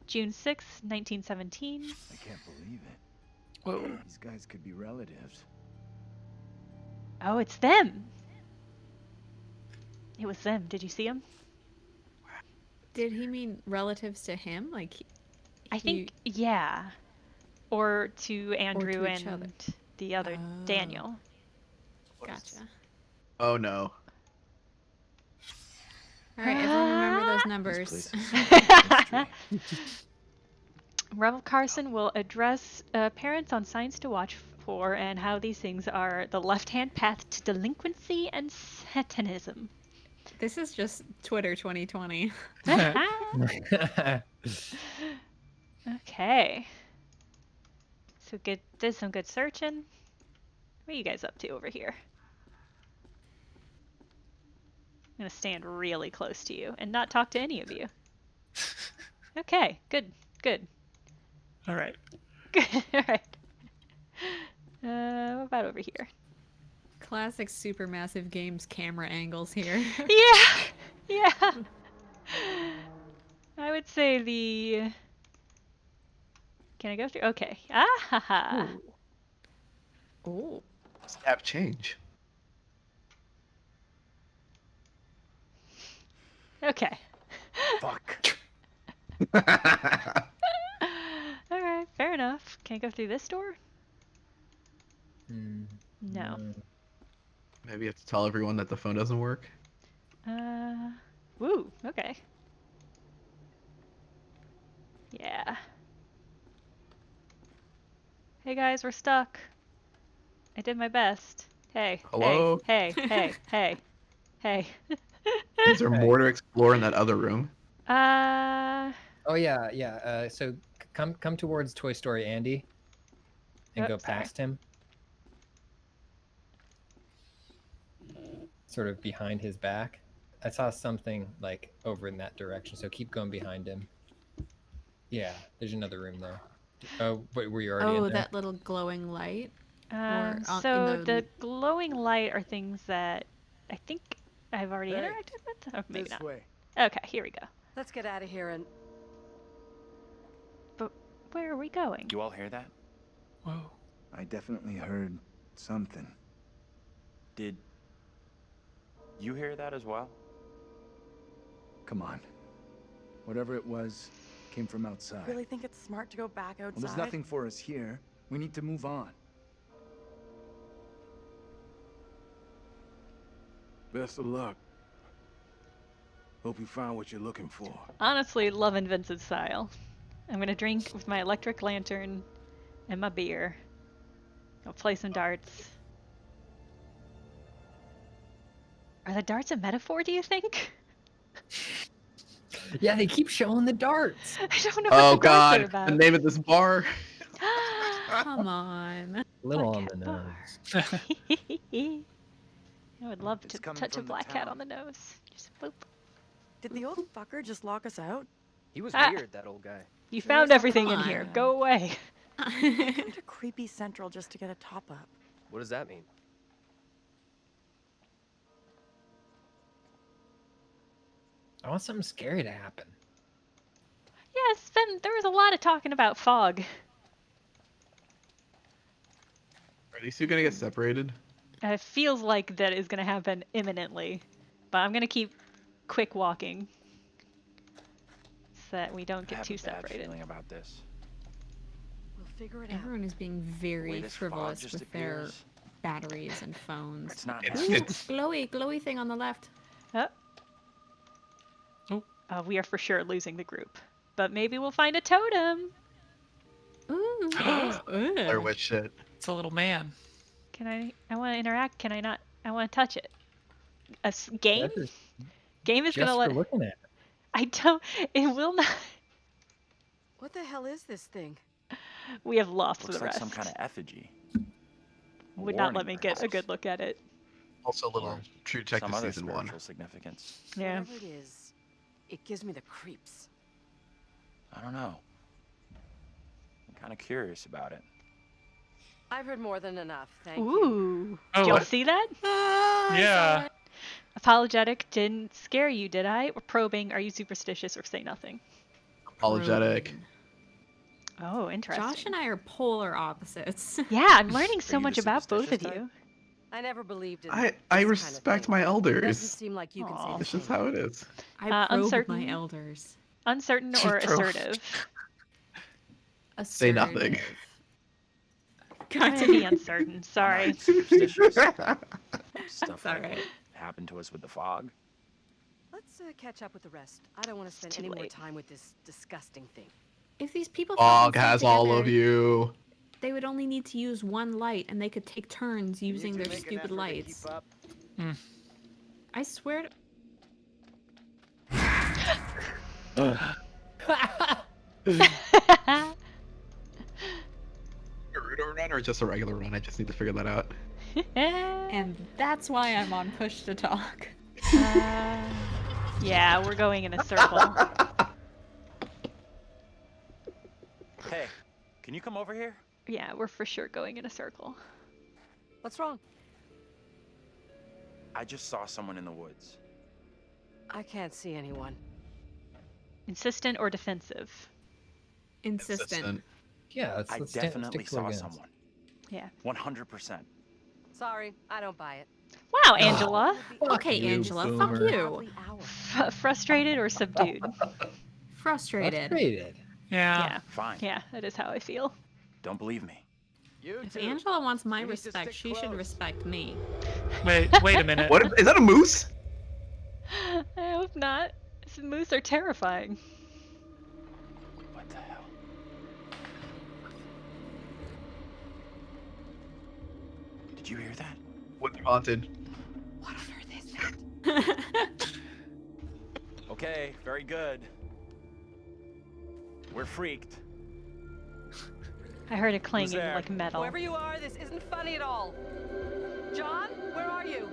June 6th, 1917. I can't believe it. Whoa. These guys could be relatives. Oh, it's them. It was them. Did you see them? Did he mean relatives to him? Like, I think, yeah. Or to Andrew each other. and the other Daniel. Gotcha. Oh no. All right, everyone remember those numbers. Revel Carson will address parents on signs to watch for and how these things are the left-hand path to delinquency and satanism. This is just Twitter 2020. Okay. So did some good searching. What are you guys up to over here? I'm gonna stand really close to you and not talk to any of you. Okay, good. All right. Good. All right. What about over here? Classic Supermassive Games camera angles here. Yeah. I would say the. Can I go through? Okay. Ah ha ha. Oh. Snap change. Okay. Fuck. All right. Fair enough. Can I go through this door? No. Maybe you have to tell everyone that the phone doesn't work. Woo. Okay. Yeah. Hey guys, we're stuck. I did my best. Hey. Hello? Hey. Is there more to explore in that other room? Oh yeah. So come towards Toy Story Andy, and go past him. Sort of behind his back. I saw something like over in that direction, so keep going behind him. Yeah, there's another room there. Oh, but were you already in there? That little glowing light. So the glowing light are things that I think I've already interacted with? Or maybe not. Way. Okay, here we go. Let's get out of here and... But where are we going? You all hear that? Whoa. I definitely heard something. Did you hear that as well? Come on. Whatever it was came from outside. Really think it's smart to go back outside? Well, there's nothing for us here. We need to move on. Best of luck. Hope you find what you're looking for. Honestly, loving Vincent's style. I'm gonna drink with my electric lantern and my beer. I'll play some darts. Are the darts a metaphor, do you think? Yeah, they keep showing the darts. I don't know what the darts are about. The name of this bar. Come on. A little on the nose. I would love to touch a black cat on the nose. Just boop. Did the old fucker just lock us out? He was weird, that old guy. You found everything in here. Go away. I come to Creepy Central just to get a top-up. What does that mean? I want something scary to happen. Yes, there was a lot of talking about fog. Are these two gonna get separated? It feels like that is going to happen imminently, but I'm going to keep quick walking so that we don't get too separated. Feeling about this. We'll figure it out. Everyone is being very this frivolous fog with just their appears. batteries and phones. It's not. Glowy thing on the left. We are for sure losing the group, but maybe we'll find a totem. Ooh. Blair Witch shit. It's a little man. Can I want to interact. Can I not? I want to touch it. Game? Game is going to let... looking at it. I don't... It will not... What the hell is this thing? We have lost Looks the like rest. some kind of effigy. Would not let me get a good look at it. Also a little True Detective Some other Season 1. spiritual significance. Yeah. Whatever it is, it gives me the creeps. I don't know. I'm kind of curious about it. I've heard more than enough, thank you. Ooh. Oh, Did y'all what? see that? Yeah. Apologetic didn't scare you, did I? Or probing, are you superstitious, or say nothing? Apologetic. Oh, interesting. Josh and I are polar opposites. Yeah, I'm learning so you much the about both of superstitious you. I never believed in I this kind of respect thing. my It doesn't elders. seem like you can say the It's just same. how it is. I probe uncertain. my elders. Uncertain or assertive? Say nothing. I'm gonna be uncertain. Sorry. Superstitious. Stuff That's like alright. what happened to us with the fog. Let's catch up with the rest. I don't want to spend too any more late. time with this disgusting thing. If these people Fog fucking has stayed all together, of you. they would only need to use one light, and they could take turns using their stupid lights. I swear to... Naruto run or just a regular run? I just need to figure that out. And that's why I'm on push to talk. Yeah, we're going in a circle. Hey, can you come over here? Yeah, we're for sure going in a circle. What's wrong? I just saw someone in the woods. I can't see anyone. Insistent or defensive? Insistent. Yeah, let's, I let's definitely stick to our saw guns. someone. Yeah. 100%. Sorry, I don't buy it. Wow, Angela. Okay, you, Angela, boomer. fuck you. Frustrated or subdued? Frustrated. Frustrated. Yeah. Fine. Yeah, that is how I feel. Don't believe me. If Angela wants my respect, she should respect me. Wait a minute. What is that, a moose? I hope not. These moose are terrifying. What the hell? Did you hear that? Woods are haunted. What on earth is that? Okay, very good. We're freaked. I heard it clanging there? like metal. Whoever you are, this isn't funny at all. John, where are you?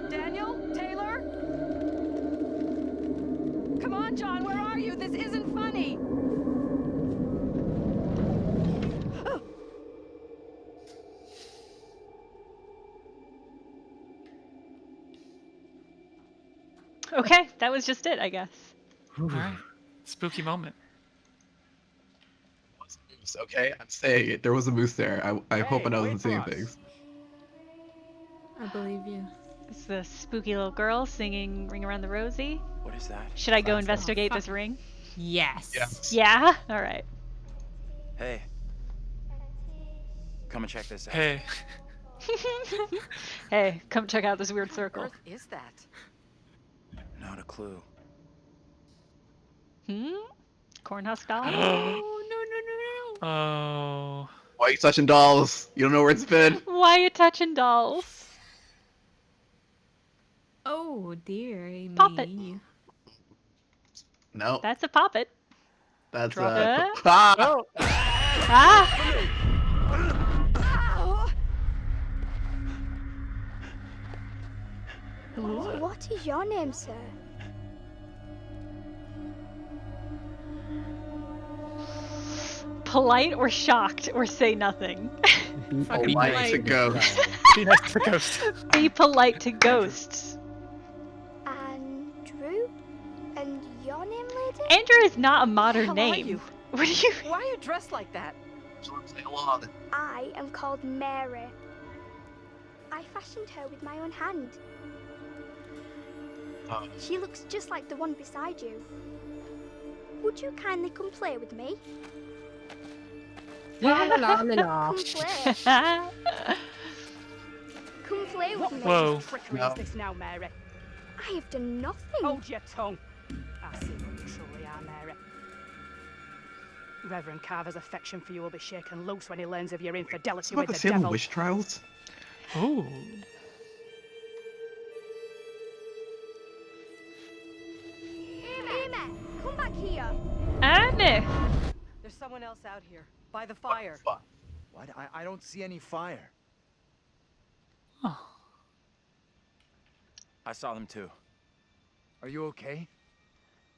Daniel? Taylor? Come on, John, where are you? This isn't funny. Okay, that was just it, I guess. All right. Spooky moment. Okay, I'm saying it. There was a moose there. I hope I wasn't seeing things. I believe you. It's the spooky little girl singing Ring Around the Rosie. What is that? Should I go Classic. investigate this ring? Yes. Yeah? Alright. Hey. Come and check this out. Hey. Hey, come check out this weird What circle. on earth is that? Not a clue. Cornhusk doll? Oh, no. Oh. Why are you touching dolls? You don't know where it's been. Why you touching dolls? Oh, dear. Puppet. No. That's a puppet. That's Drop it. Oh. Ah! What is your name, sir? Polite or shocked or say nothing? Polite to ghosts. Be nice to ghosts. Be polite to ghosts. Andrew? And your name, lady? Andrew is not a modern How name. are you? What are you? Why are you dressed like that? Say along. I am called Mary. I fashioned her with my own hand. She looks just like the one beside you. Would you kindly come play with me? La la la la la. Come play. Come play with me. Whoa. What trickery is this now, Mary? I have done nothing. Hold your tongue. I see what you truly are, Mary. Reverend Carver's affection for you will be shaken loose when he learns of your infidelity About with the the Salem devil. witch trials. Oh. Amy, come back here. Annie! There's someone else out here, by the fire. What? I don't see any fire. I saw them too. Are you okay?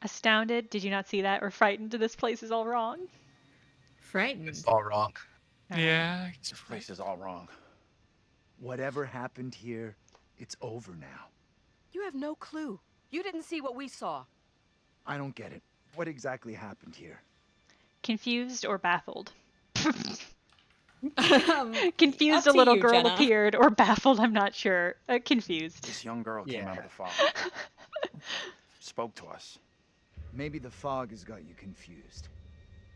Astounded? Did you not see that? Or frightened? This place is all wrong? Frightened. It's all wrong. Yeah. This place is all wrong. Whatever happened here, it's over now. You have no clue. You didn't see what we saw. I don't get it. What exactly happened here? Confused or baffled? Up Confused, to a little you, girl Jenna. appeared, or baffled, I'm not sure. Confused. This young girl came out of the fog. Spoke to us. Maybe the fog has got you confused.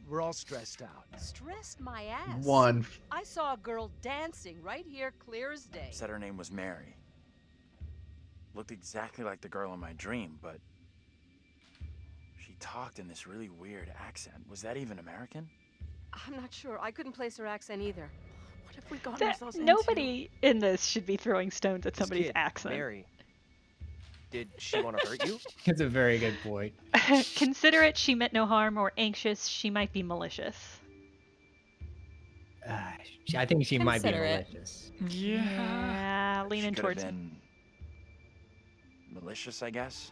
We're all stressed out. Stressed my ass. One. I saw a girl dancing right here, clear as day. Said her name was Mary. Looked exactly like the girl in my dream, but she talked in this really weird accent. Was that even American? I'm not sure. I couldn't place her accent either. What have we gotten That- ourselves into? nobody in this should be throwing stones at somebody's Kid, accent. Mary. Did she want to hurt you? It's a very good point. Considerate, she meant no harm, or anxious, she might be malicious. I think she might be Considerate. malicious. Yeah, She leaning could towards have been malicious, I guess.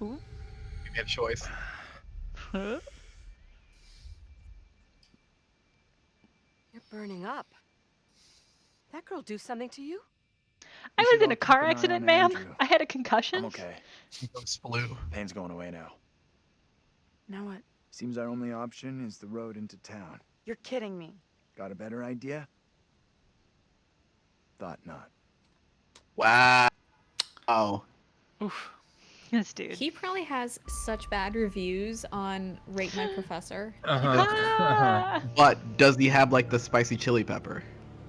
You made a choice. Huh? You're burning up. That girl do something to you? I should was in all a car keep an eye accident, on ma'am. Andrew. I had a concussion. I'm okay. Pain's going away now. Now what? Seems our only option is the road into town. You're kidding me. Got a better idea? Thought not. Wow. Oh. Oof. This dude. He probably has such bad reviews on Rate My Professor. Ah! But does he have like the spicy chili pepper?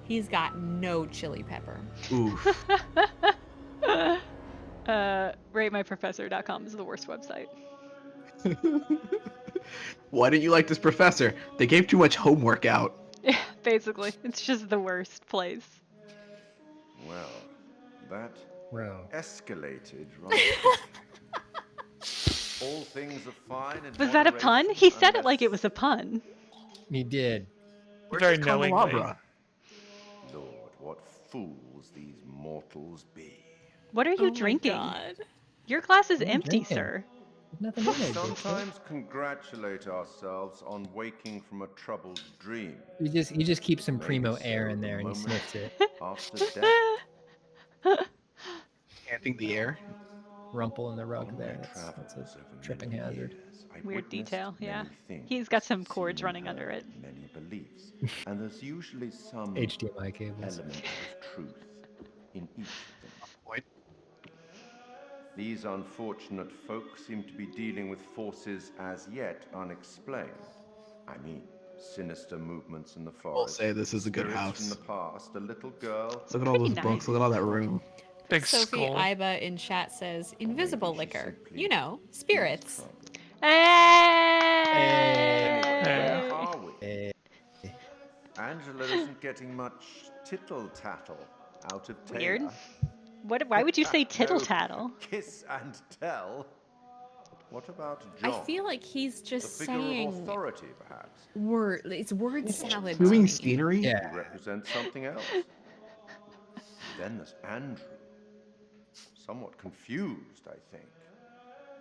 He's got no chili pepper. Oof. RateMyProfessor.com is the worst website. Why didn't you like this professor? They gave too much homework out. Yeah, basically. It's just the worst place. Well, that Bro. escalated right. All things are fine and Was that a pun? He said it like it was a pun. He did. Very knowingly. Lord, what fools these mortals be. What are you drinking? Your glass is empty, drinking? sir. Nothing in there. Sometimes congratulate ourselves on waking from a troubled dream. You just keep some primo air in there and he sniffs it. After death. Camping the air. rumple in the rug there. That's a tripping hazard. Weird detail, yeah. He's got some cords running under it. Many beliefs, and there's usually some HDMI cables. element of truth in each of them. These unfortunate folk seem to be dealing with forces as yet unexplained. I mean, sinister movements in the forest. I'll say this is a good spirits house. from the past, a little girl. Look at all those books. Look at all that room. Big Sophie skull. Iba in chat says, invisible liquor. You know, spirits. Where are we? Angela isn't getting much tittle-tattle out of Taylor. Weird. Why would you say tittle-tattle? Kiss and tell. What about John? I feel like he's just the figure saying of authority, perhaps. It's word salad. Doing scenery? Yeah. He represents something else. Then there's Andrew. Somewhat confused, I think.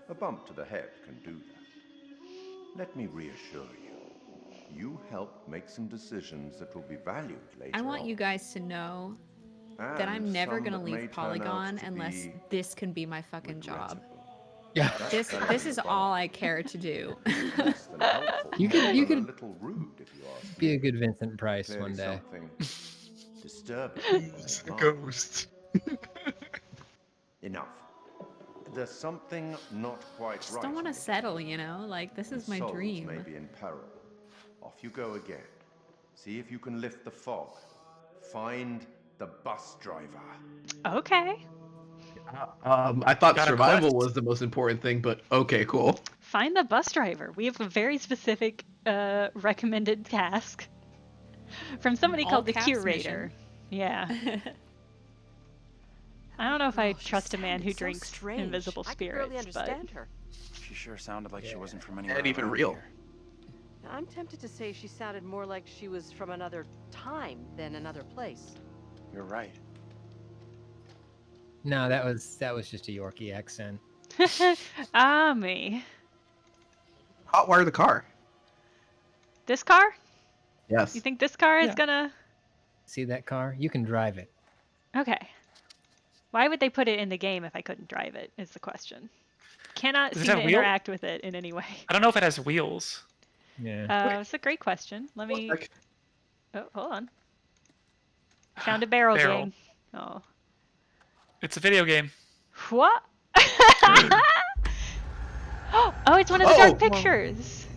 A bump to the head can do that. Let me reassure you. You helped make some decisions that will be valued later I want on. you guys to know that And I'm never some gonna that may leave turn out Polygon to unless be this can be my fucking job. Yeah. This is all I care to do. You could a little rude, if you ask be a good Vincent Price Clearly one day. something disturbing. It's a ghost. Enough. There's something not quite Just right. don't want to settle, you know? Like, this is my Souls dream. may be in peril. Off you go again. See if you can lift the fog. Find the bus driver. Okay. I thought Got a survival quest. was the most important thing, but okay, cool. Find the bus driver. We have a very specific recommended task from somebody All called the caps curator. Yeah. I don't know if I trust a man who so drinks strange. invisible I could barely spirits, but understand her. She sure sounded like she wasn't from anywhere. And even around real. here. I'm tempted to say she sounded more like she was from another time than another place. You're right. No, that was just a Yorkie accent. me. Hotwire the car. This car? Yes. You think this car is Yeah. gonna... See that car? You can drive it. Okay. Why would they put it in the game if I couldn't drive it, is the question. Cannot Does it seem to have wheel? interact with it in any way. I don't know if it has wheels. Yeah. It's a great question. Let me... Like, Oh, hold on. Found a barrel, Barrel. Jane. Oh. It's a video game. What? Oh, it's one of the dark pictures.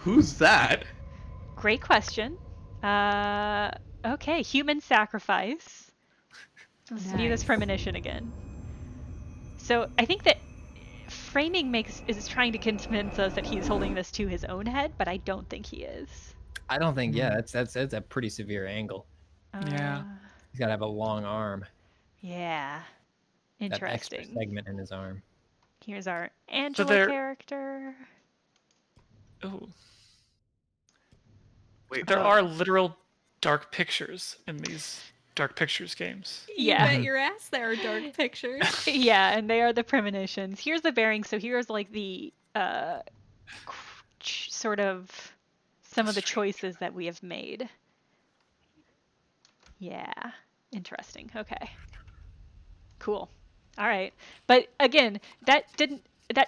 Who's that? Great question. Okay, human sacrifice. Let's view this premonition again. So I think that framing is trying to convince us that he's holding this to his own head, but I don't think he is. I don't think. Yeah, that's a pretty severe angle. Yeah. He's got to have a long arm. Yeah. That extra Interesting. segment in his arm. Here's our Angela there- character. Ooh. Wait, There are literal dark pictures in these dark pictures games. Yeah. You bet your ass there are dark pictures. Yeah, and they are the premonitions. Here's the bearing. So here's like the sort of some of the choices that we have made. Yeah. Interesting. Okay. Cool. All right. But again, that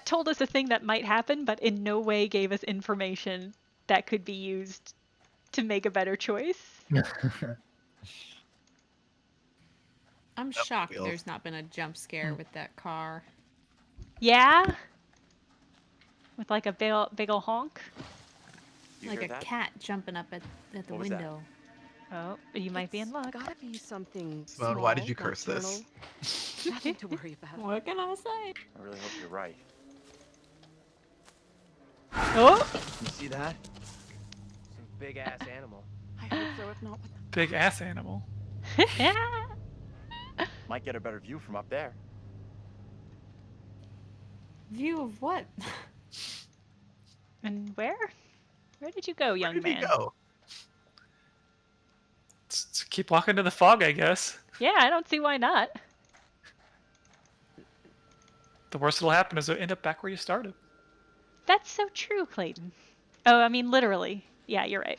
told us a thing that might happen, but in no way gave us information that could be used to make a better choice. I'm shocked there's not been a jump scare with that car. Yeah? With like a big ol' honk? Like a cat jumping up at the What was that? window. Oh, you might be in luck. Gotta be something Simone, why did small, you curse this? nocturnal. Nothing to worry about. What can I say? I really hope you're right. Oh! You see that? Some big ass animal. I hope so, if not. Big ass animal. Might get a better view from up there. View of what? And where? Where did you go, young Where did man? he go? Keep walking to the fog, I guess. Yeah, I don't see why not. The worst that'll happen is you'll end up back where you started. That's so true, Clayton. Oh, I mean, literally. Yeah, you're right.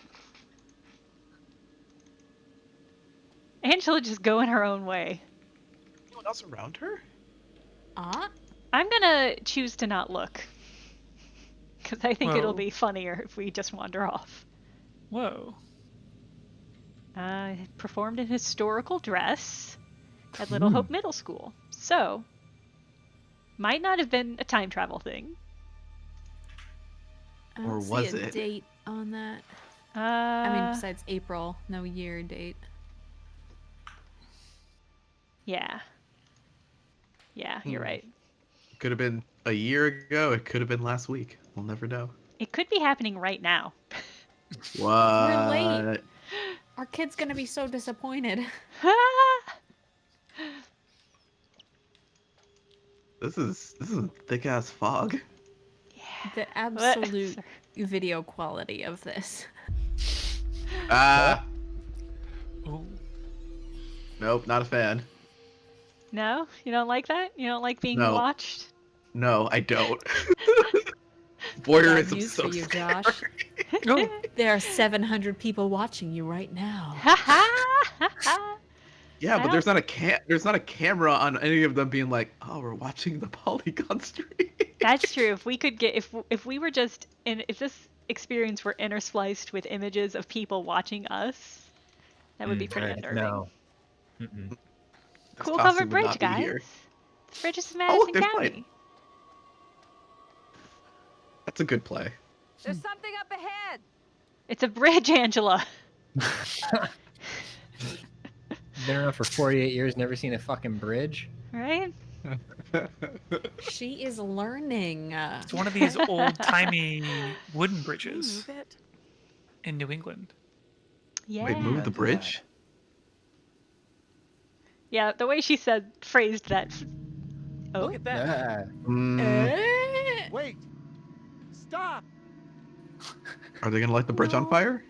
Angela just going her own way. anyone else around her? I'm gonna choose to not look. Because I think it'll Whoa. be funnier if we just wander off. Whoa. Performed in historical dress at Little Hope Middle School. So, might not have been a time travel thing. I don't Or see was a it? date on that. I mean, besides April, no year date. Yeah. Yeah, you're right. It could have been a year ago. It could have been last week. We'll never know. It could be happening right now. What? We're late. Our kid's gonna be so disappointed. This is thick ass fog. Yeah. The absolute video quality of this. Nope, not a fan. No? You don't like that? You don't like being No. watched? No, I don't. Bad Voyeurism's news so for you, scary. Josh. There are 700 people watching you right now. Yeah, but there's not a camera on any of them being like, "Oh, we're watching the polygon stream." That's true. If we could get if we were just if this experience were interspliced with images of people watching us, that would be pretty unnerving. No. Cool covered bridge, guys. Here. The bridges of Oh, Madison look, there's County. light. That's a good play. There's something up ahead. It's a bridge, Angela. Been around for 48 years, never seen a fucking bridge. Right? She is learning. It's one of these old-timey wooden bridges Move it. in New England. Yeah. Wait, move the bridge? Yeah, the way she phrased that. Oh. Look at that. Wait! Stop! Are they gonna light the bridge on fire?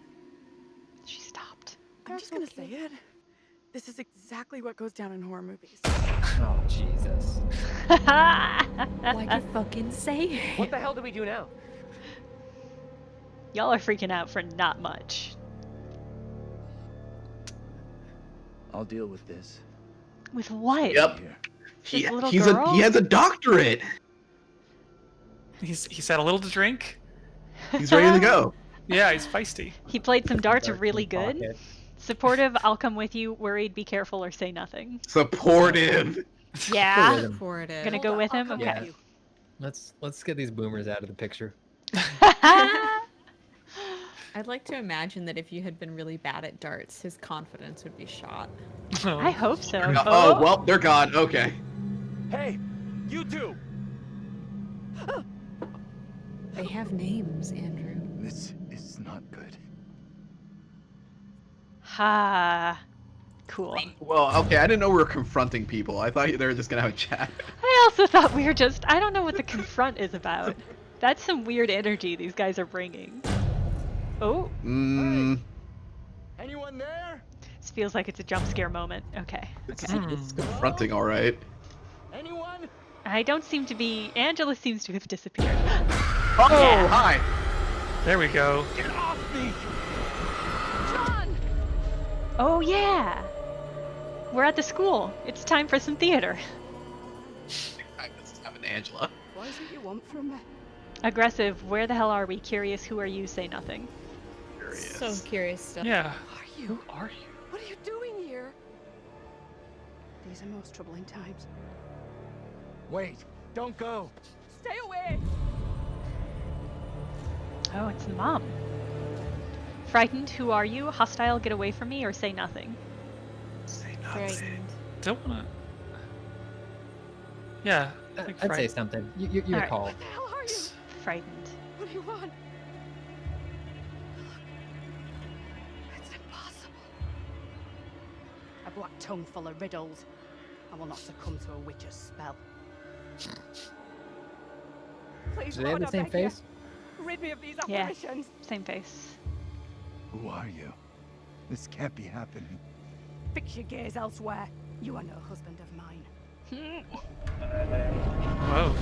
She stopped. I'm just gonna say it. This is exactly what goes down in horror movies. Oh, Jesus. Like you fucking say it. What the hell do we do now? Y'all are freaking out for not much. I'll deal with this. With what? Yep. This little girl? He has a doctorate. He's had a little to drink. He's ready to go. Yeah, he's feisty. He played some darts really good. Supportive, I'll come with you. Worried, be careful or say nothing. Supportive. Yeah. Supportive. Gonna go with him? Okay. Yeah. Let's get these boomers out of the picture. I'd like to imagine that if you had been really bad at darts, his confidence would be shot. I hope so. Oh, well, they're gone. Okay. Hey, you two! They have names, Andrew. This is not good. Ha. Cool. Well, okay, I didn't know we were confronting people. I thought they were just gonna have a chat. I also thought we were just. I don't know what the confront is about. That's some weird energy these guys are bringing. Oh. Anyone there? This feels like it's a jump scare moment. Okay. It's confronting, all right. Anyone? I don't seem to be. Angela seems to have disappeared. Oh, Yeah. hi. There we go. Get off me! John! Oh, yeah. We're at the school. It's time for some theater. This is having Angela. What is it you want from me? Aggressive. Where the hell are we? Curious. Who are you? Say nothing. So curious stuff. Yeah. Are you? Who are you? What are you doing here? These are most troubling times. Wait, don't go. Stay away! Oh, it's the mom. Frightened. Who are you? Hostile. Get away from me or say nothing. Say Frightened. Don't wanna. Yeah. I'd say something. You're Alright. called. What the hell are you? Frightened. What do you want? It's impossible. A black tongue full of riddles. I will not succumb to a witch's spell. Please, Do they have Lord, the I same beg you, face? rid me of these Yeah. apparitions. Same face. Who are you? This can't be happening. Fix your gaze elsewhere. You are no husband of mine. Whoa.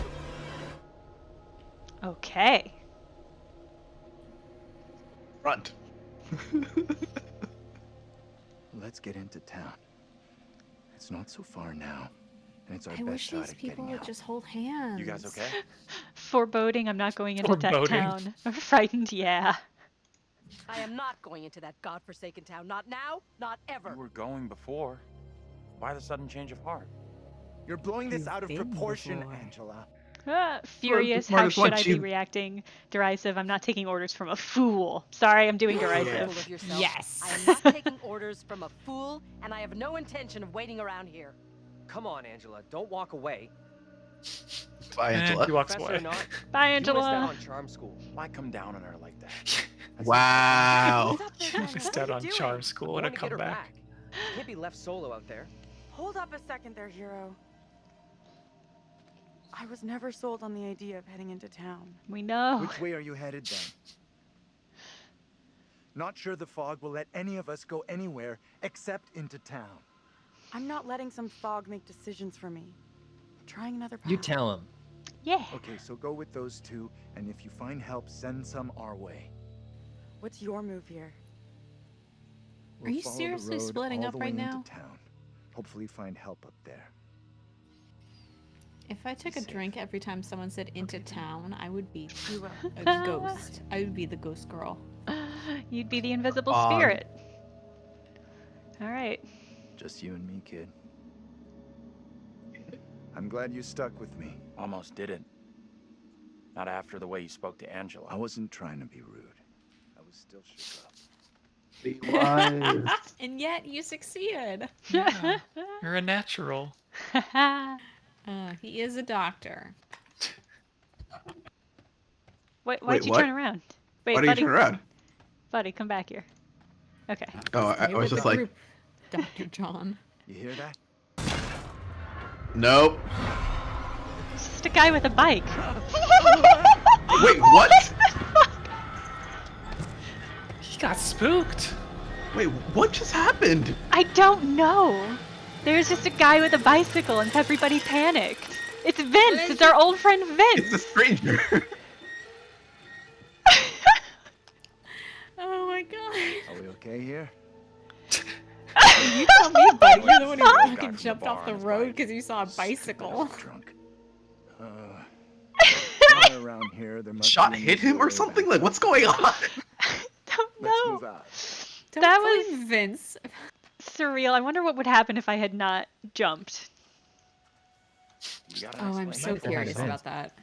Okay. Front. Let's get into town. It's not so far now. and it's our I best wish shot these at people getting would out. just hold hands. You guys okay? Foreboding, I'm not going into that Foreboding. town. I'm frightened, yeah. I am not going into that godforsaken town. Not now, not ever. You were going before. Why the sudden change of heart? You're blowing this You've out of been proportion, before. Angela. Furious, how should I be reacting? Derisive, I'm not taking orders from a fool. Sorry, I'm doing derisive. Full of yourself. Yes. I am not taking orders from a fool, and I have no intention of waiting around here. Come on, Angela, don't walk away. Bye, Angela. He walks Professor away. or not, Bye, you missed out Angela. on charm school. Why come down on her like that? Wow. Missed out on charm school and a Want to get her comeback. back. She can't be left solo out there. Hold up a second there, hero. I was never sold on the idea of heading into town. We know. Which way are you headed then? Not sure the fog will let any of us go anywhere except into town. I'm not letting some fog make decisions for me. I'm trying another path. You tell him. Yeah. Okay, so go with those two, and if you find help, send some our way. What's your move here? Are you follow the seriously road splitting all up the right way now? into town. Hopefully find help up there. If I took a drink every time someone said into town, I would be You will. a ghost. I would be the ghost girl. You'd be the invisible spirit. All right. Just you and me, kid. I'm glad you stuck with me. Almost didn't. Not after the way you spoke to Angela. I wasn't trying to be rude. I was still shook up. He was. And yet you succeeded. Yeah, you're a natural. He is a doctor. Why'd Wait, you what? turn around? Wait, Why do you buddy. turn around? Buddy, come back here. Okay. Oh, I Stay was with just the like, group, Dr. John. You hear that? nope. It's just a guy with a bike. Wait, what? He got spooked. Wait, what just happened? I don't know. There's just a guy with a bicycle and everybody panicked. It's Vince. It's our old friend Vince. It's a stranger. Oh my god. Are we okay here? You tell me, buddy. You're the one who Guy fucking from the jumped bar off the on his road bike. because you saw a bicycle. Drunk. Somewhere around here, there must Shot be a hit him or road something? back Like, what's going on? Don't Let's know. move out. Don't That blame Vince. Surreal. I wonder what would happen if I had not jumped. You gotta Oh, I'm explain so that. curious about that.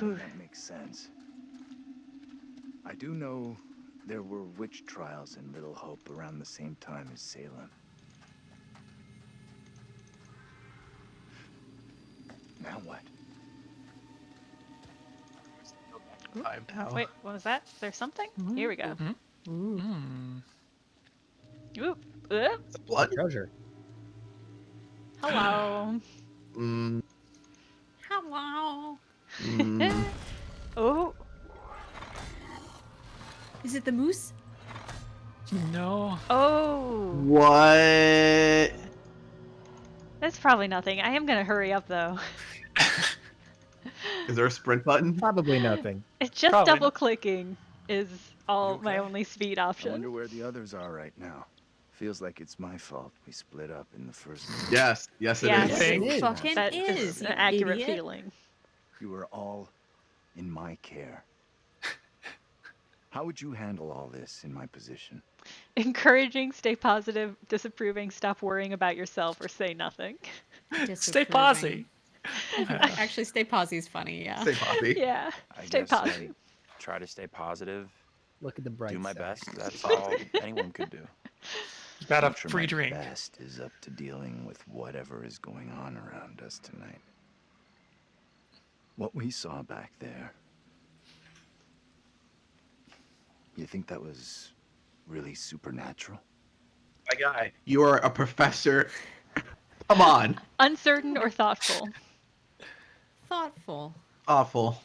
None of that makes sense. I do know there were witch trials in Little Hope around the same time as Salem. Now what? Wait, what was that? Is there something? Here we go. Ooh. Ooh. Blood? Treasure. Hello. Mm, Hello. Oh. Is it the moose? No. Oh. what? That's probably nothing. I am gonna hurry up though. Is there a sprint button? Probably nothing. It's just Probably double not. clicking is all You my okay? only speed I option. wonder where the others are right now. Feels like it's my fault we split up in the first place. Yes, yes, it Yes. is. Hey. It fucking That is, is an you accurate idiot. feeling. You were all in my care. How would you handle all this in my position? Encouraging, stay positive, disapproving, stop worrying about yourself, or say nothing. Stay posy. Actually, stay posy is funny, yeah. Stay poppy. Yeah, I stay guess positive. I try to stay positive. Look at the bright Do my side. best. That's all anyone could do. Got a I'm sure free my drink. best is up to dealing with whatever is going on around us tonight. What we saw back there. You think that was really supernatural? My guy, you are a professor. Come on. Uncertain or thoughtful? Thoughtful. Awful.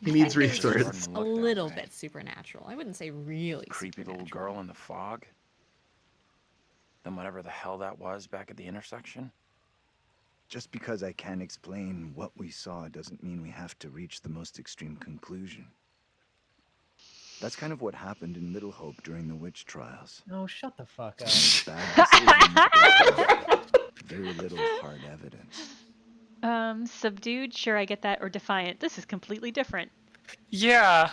He needs I think it was reassurance. just a little bit supernatural. I wouldn't say really Creepy little supernatural. girl in the fog. Then whatever the hell that was back at the intersection. Just because I can't explain what we saw doesn't mean we have to reach the most extreme conclusion. That's kind of what happened in Little Hope during the witch trials. Oh, shut the fuck up. Bad decisions, very little hard evidence. Subdued, sure, I get that, or defiant. This is completely different. Yeah.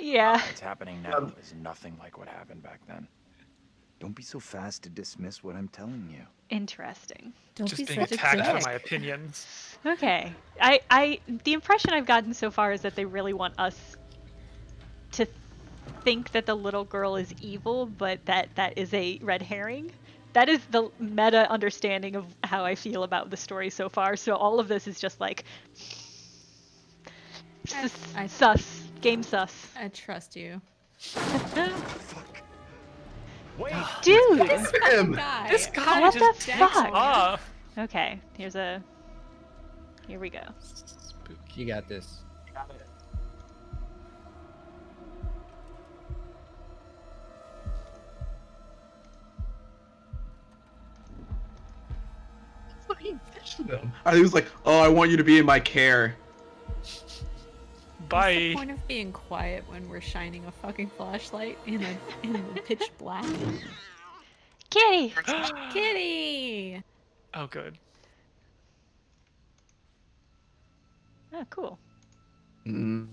Yeah. What's happening now is nothing like what happened back then. Don't be so fast to dismiss what I'm telling you. Interesting. Don't Just be being such a attacked for dick. my opinions. Okay. The impression I've gotten so far is that they really want us to think that the little girl is evil, but that is a red herring. That is the meta understanding of how I feel about the story so far. So all of this is just like sus. Game sus. I trust you. Wait, dude! This fucking guy. This guy what just the takes fuck? off. Okay, here we go. You got this. Got it. I was like, oh, I want you to be in my care. Bye. What's the point of being quiet when we're shining a fucking flashlight in the pitch black? Kitty! Kitty! Oh, good. Oh, cool. Mm.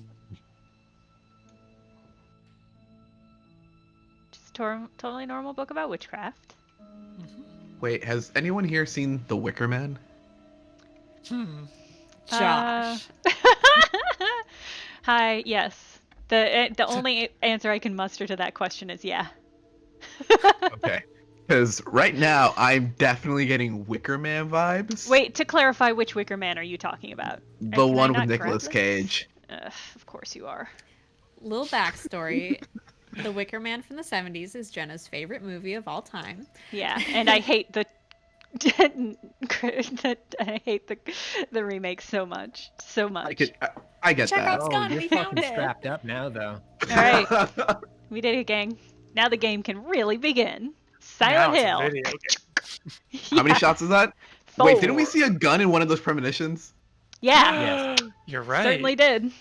Just totally normal book about witchcraft. Wait, has anyone here seen The Wicker Man? Josh. Hi, yes. The only answer I can muster to that question is yeah. Okay. Because right now, I'm definitely getting Wicker Man vibes. Wait, to clarify, which Wicker Man are you talking about? The Can I one not with grab Nicolas this? Cage. Of course you are. Little backstory. The Wicker Man from the 70s is Jenna's favorite movie of all time. Yeah, and I hate the I hate the remake so much. So much. I get Check that. out Scott, you're we fucking found it. strapped up now, though. Alright. We did it, gang. Now the game can really begin. Now Silent it's a Hill. video game. How many shots is that? 4. Wait, didn't we see a gun in one of those premonitions? Yeah. You're right. Certainly did.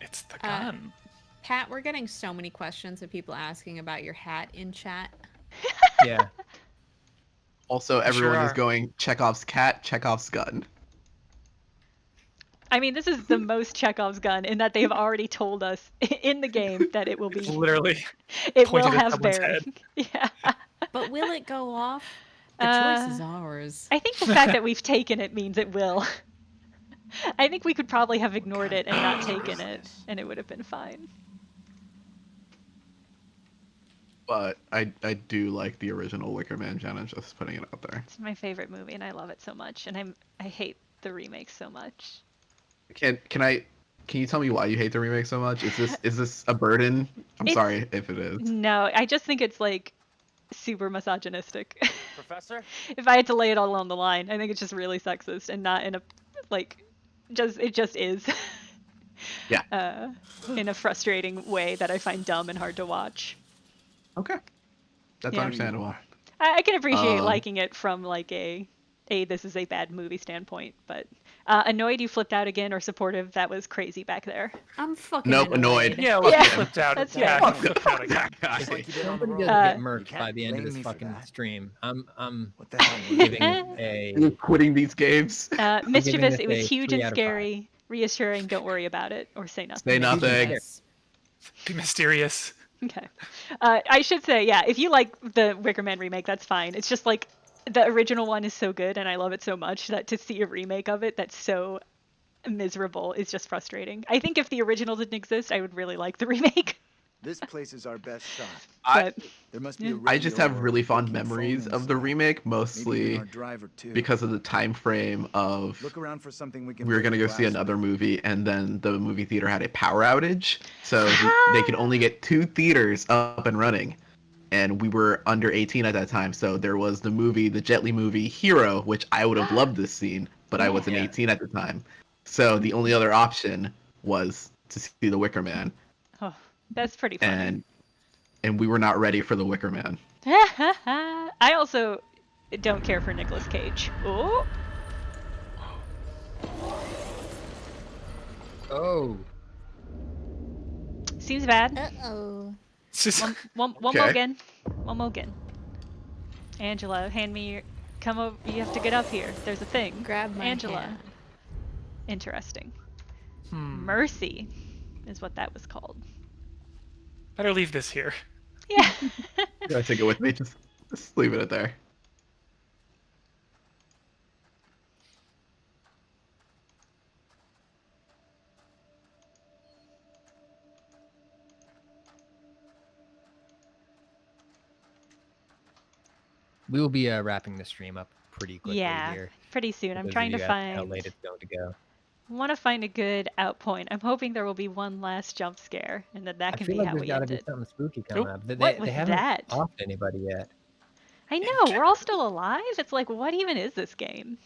It's the gun. Pat, we're getting so many questions of people asking about your hat in chat. Yeah. Also, everyone Sure is are. going Chekhov's cat, Chekhov's gun. I mean, this is the most Chekhov's gun in that they have already told us in the game that it will be. Literally. It will pointed at have someone's bearing. head. Yeah. But will it go off? The choice is ours. I think the fact that we've taken it means it will. I think we could probably have ignored it and not taken it, and it would have been fine. But I do like the original Wicker Man, Jenna, just putting it out there. It's my favorite movie, and I love it so much, and I hate the remake so much. Can you tell me why you hate the remake so much? Is this a burden? I'm sorry if it is. No, I just think it's like super misogynistic. Professor? If I had to lay it all on the line, I think it's just really sexist and not in a it just is. Yeah. In a frustrating way that I find dumb and hard to watch. Okay. That's Yeah. understandable. I can appreciate liking it from like a this is a bad movie standpoint, but annoyed you flipped out again or supportive, that was crazy back there. I'm fucking annoyed. Yeah, well, Yeah, he flipped out. that's Yeah, fair. he flipped out again. Somebody doesn't get murked by the end of this fucking stream. I'm giving it You're a quitting these games. Mischievous, this it was a huge 3 and out of 5. scary, reassuring, don't worry about it, or say nothing. Say nothing. Be mysterious. Okay. I should say, yeah, if you like the Wicker Man remake, that's fine. It's just like the original one is so good and I love it so much that to see a remake of it that's so miserable is just frustrating. I think if the original didn't exist, I would really like the remake. This place is our best shot. But There must be a I just radio have or really a fond booking phone memories of the inside. remake, Maybe mostly even our driver too. because of the time frame of Look around for something we can. we were break gonna go see glass another movie, and then the movie theater had a power outage, so they could only get 2 theaters up and running, and we were under 18 at that time. So there was the Jet Li movie Hero, which I would have loved this scene, but I wasn't 18 at the time. So the only other option was to see The Wicker Man, oh, that's pretty funny. and we were not ready for The Wicker Man. I also don't care for Nicolas Cage. Oh. Oh. Seems bad. Uh-oh. One Okay. more again. One more again. Angela, hand me your... Come over. You have to get up here. There's a thing. Grab my Angela. hand. Interesting. Mercy is what that was called. Better leave this here. Yeah. Gotta take it with me. Just leave it there. We will be wrapping the stream up pretty quickly here. Pretty soon. I'm those trying of to you find. how late it's going to go. I want to find a good out point. I'm hoping there will be one last jump scare, and that can I feel be like how there's we got to end be it. something spooky coming up. What was They haven't that? offed anybody yet. I know, we're all still alive? It's like, what even is this game?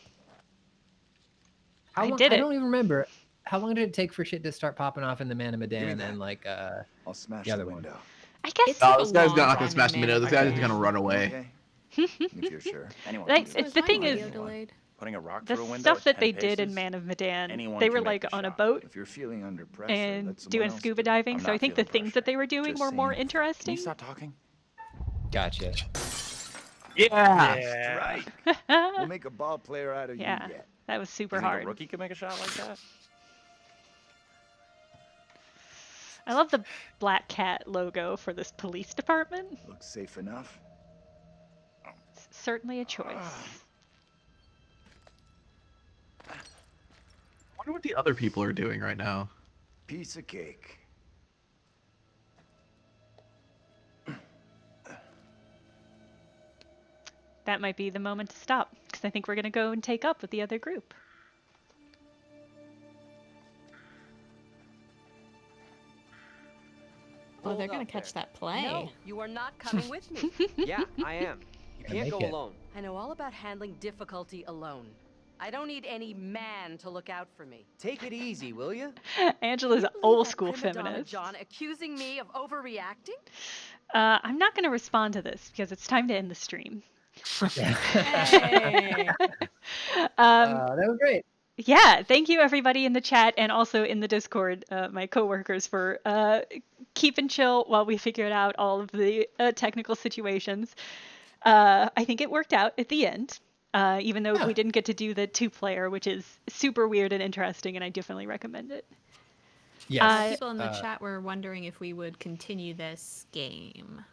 I did it. don't even remember. How long did it take for shit to start popping off in the Man of Medan and like I'll smash the other the one? window. I guess No, this guy's not gonna smash the window. This guy's just gonna run away. If you're sure. Anyone Like, can do it's that. the thing is, Putting a rock the through a window stuff at that 10 they did in paces, Man of Medan, anyone they can were make like the on a shot. boat If you're feeling under pressure, and let someone doing else scuba do it. diving, I'm so I not think the feeling things that they were doing Just were more saying. Can interesting. you stop talking? Gotcha. Yeah. Right. We'll make a ball player out of Yeah, you yet. that was super You think hard. a rookie could make a shot like that? I love the Black Cat logo for this police department. Looks safe enough. It's certainly a choice. I wonder what the other people are doing right now. Piece of cake. That might be the moment to stop, because I think we're going to go and take up with the other group. Oh, they're gonna catch that play. No, you are not coming with me. Yeah, I am. You Gonna can't make go it. alone. I know all about handling difficulty alone. I don't need any man to look out for me. Take it easy, will you? Angela's Can you believe old that school prima donna feminist. John accusing me of overreacting? I'm not going to respond to this because it's time to end the stream. Hey. That was great. Yeah, thank you everybody in the chat and also in the Discord, my coworkers, for keeping chill while we figured out all of the technical situations. I think it worked out at the end, even though we didn't get to do the 2-player, which is super weird and interesting, and I definitely recommend it. Yes. People in the chat were wondering if we would continue this game.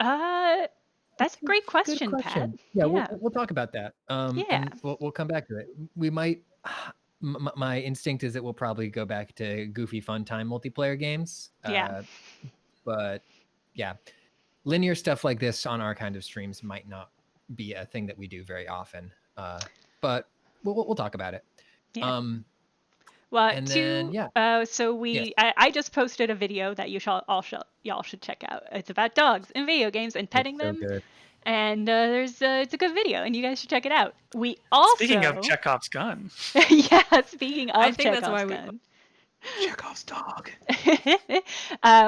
That's a great question, Pat. Yeah, we'll talk about that. Yeah. And we'll come back to it. We might. My instinct is that we'll probably go back to goofy fun time multiplayer games. Yeah. But yeah, linear stuff like this on our kind of streams might not be a thing that we do very often. But we'll talk about it. Yeah. Well, and then, so I just posted a video that y'all should check out. It's about dogs and video games and petting them. Good. And it's a good video, and you guys should check it out. We also Speaking of Chekhov's gun. yeah, speaking of I think Chekhov's that's why gun. Chekhov's dog.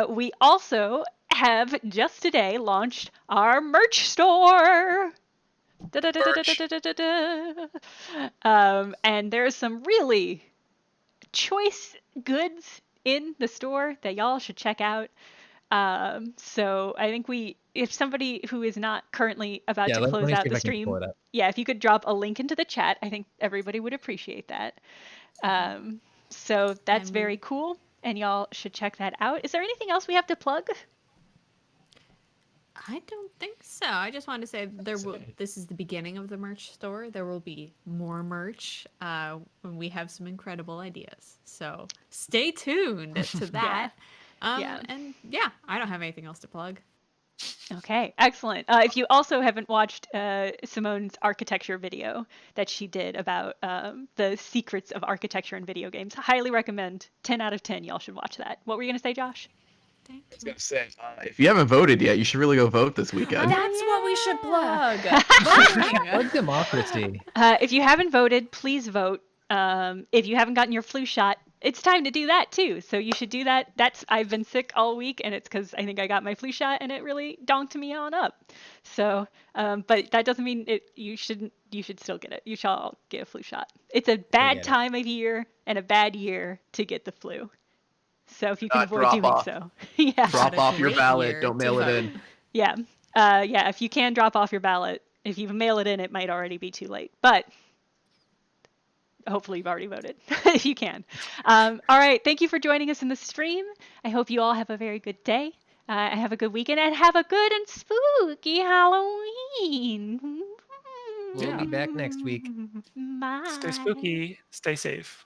We also have just today launched our merch store. And there's some really choice goods in the store that y'all should check out. So I think if somebody who is not currently about to close out the stream, if you could drop a link into the chat, I think everybody would appreciate that. So that's very cool, and y'all should check that out. Is there anything else we have to plug? I don't think so. I just wanted to say this is the beginning of the merch store. There will be more merch when we have some incredible ideas. So stay tuned to that. And yeah, I don't have anything else to plug. Okay, excellent. If you also haven't watched Simone's architecture video that she did about the secrets of architecture in video games, highly recommend. 10 out of 10, y'all should watch that. What were you going to say, Josh? I was gonna say, if you haven't voted yet, you should really go vote this weekend. That's what we should plug. Plug democracy. If you haven't voted, please vote. If you haven't gotten your flu shot, it's time to do that too. So you should do that. I've been sick all week, and it's because I think I got my flu shot, and it really donked me on up. So, but that doesn't mean you should still get it. You should all get a flu shot. It's a bad time of year and a bad year to get the flu. So if you can avoid doing so, drop off your ballot. Don't mail it in. Yeah, if you can drop off your ballot, if you mail it in, it might already be too late. But hopefully you've already voted if you can. All right. Thank you for joining us in the stream. I hope you all have a very good day. Have a good weekend and have a good and spooky Halloween. We'll be back next week. Bye. Stay spooky. Stay safe.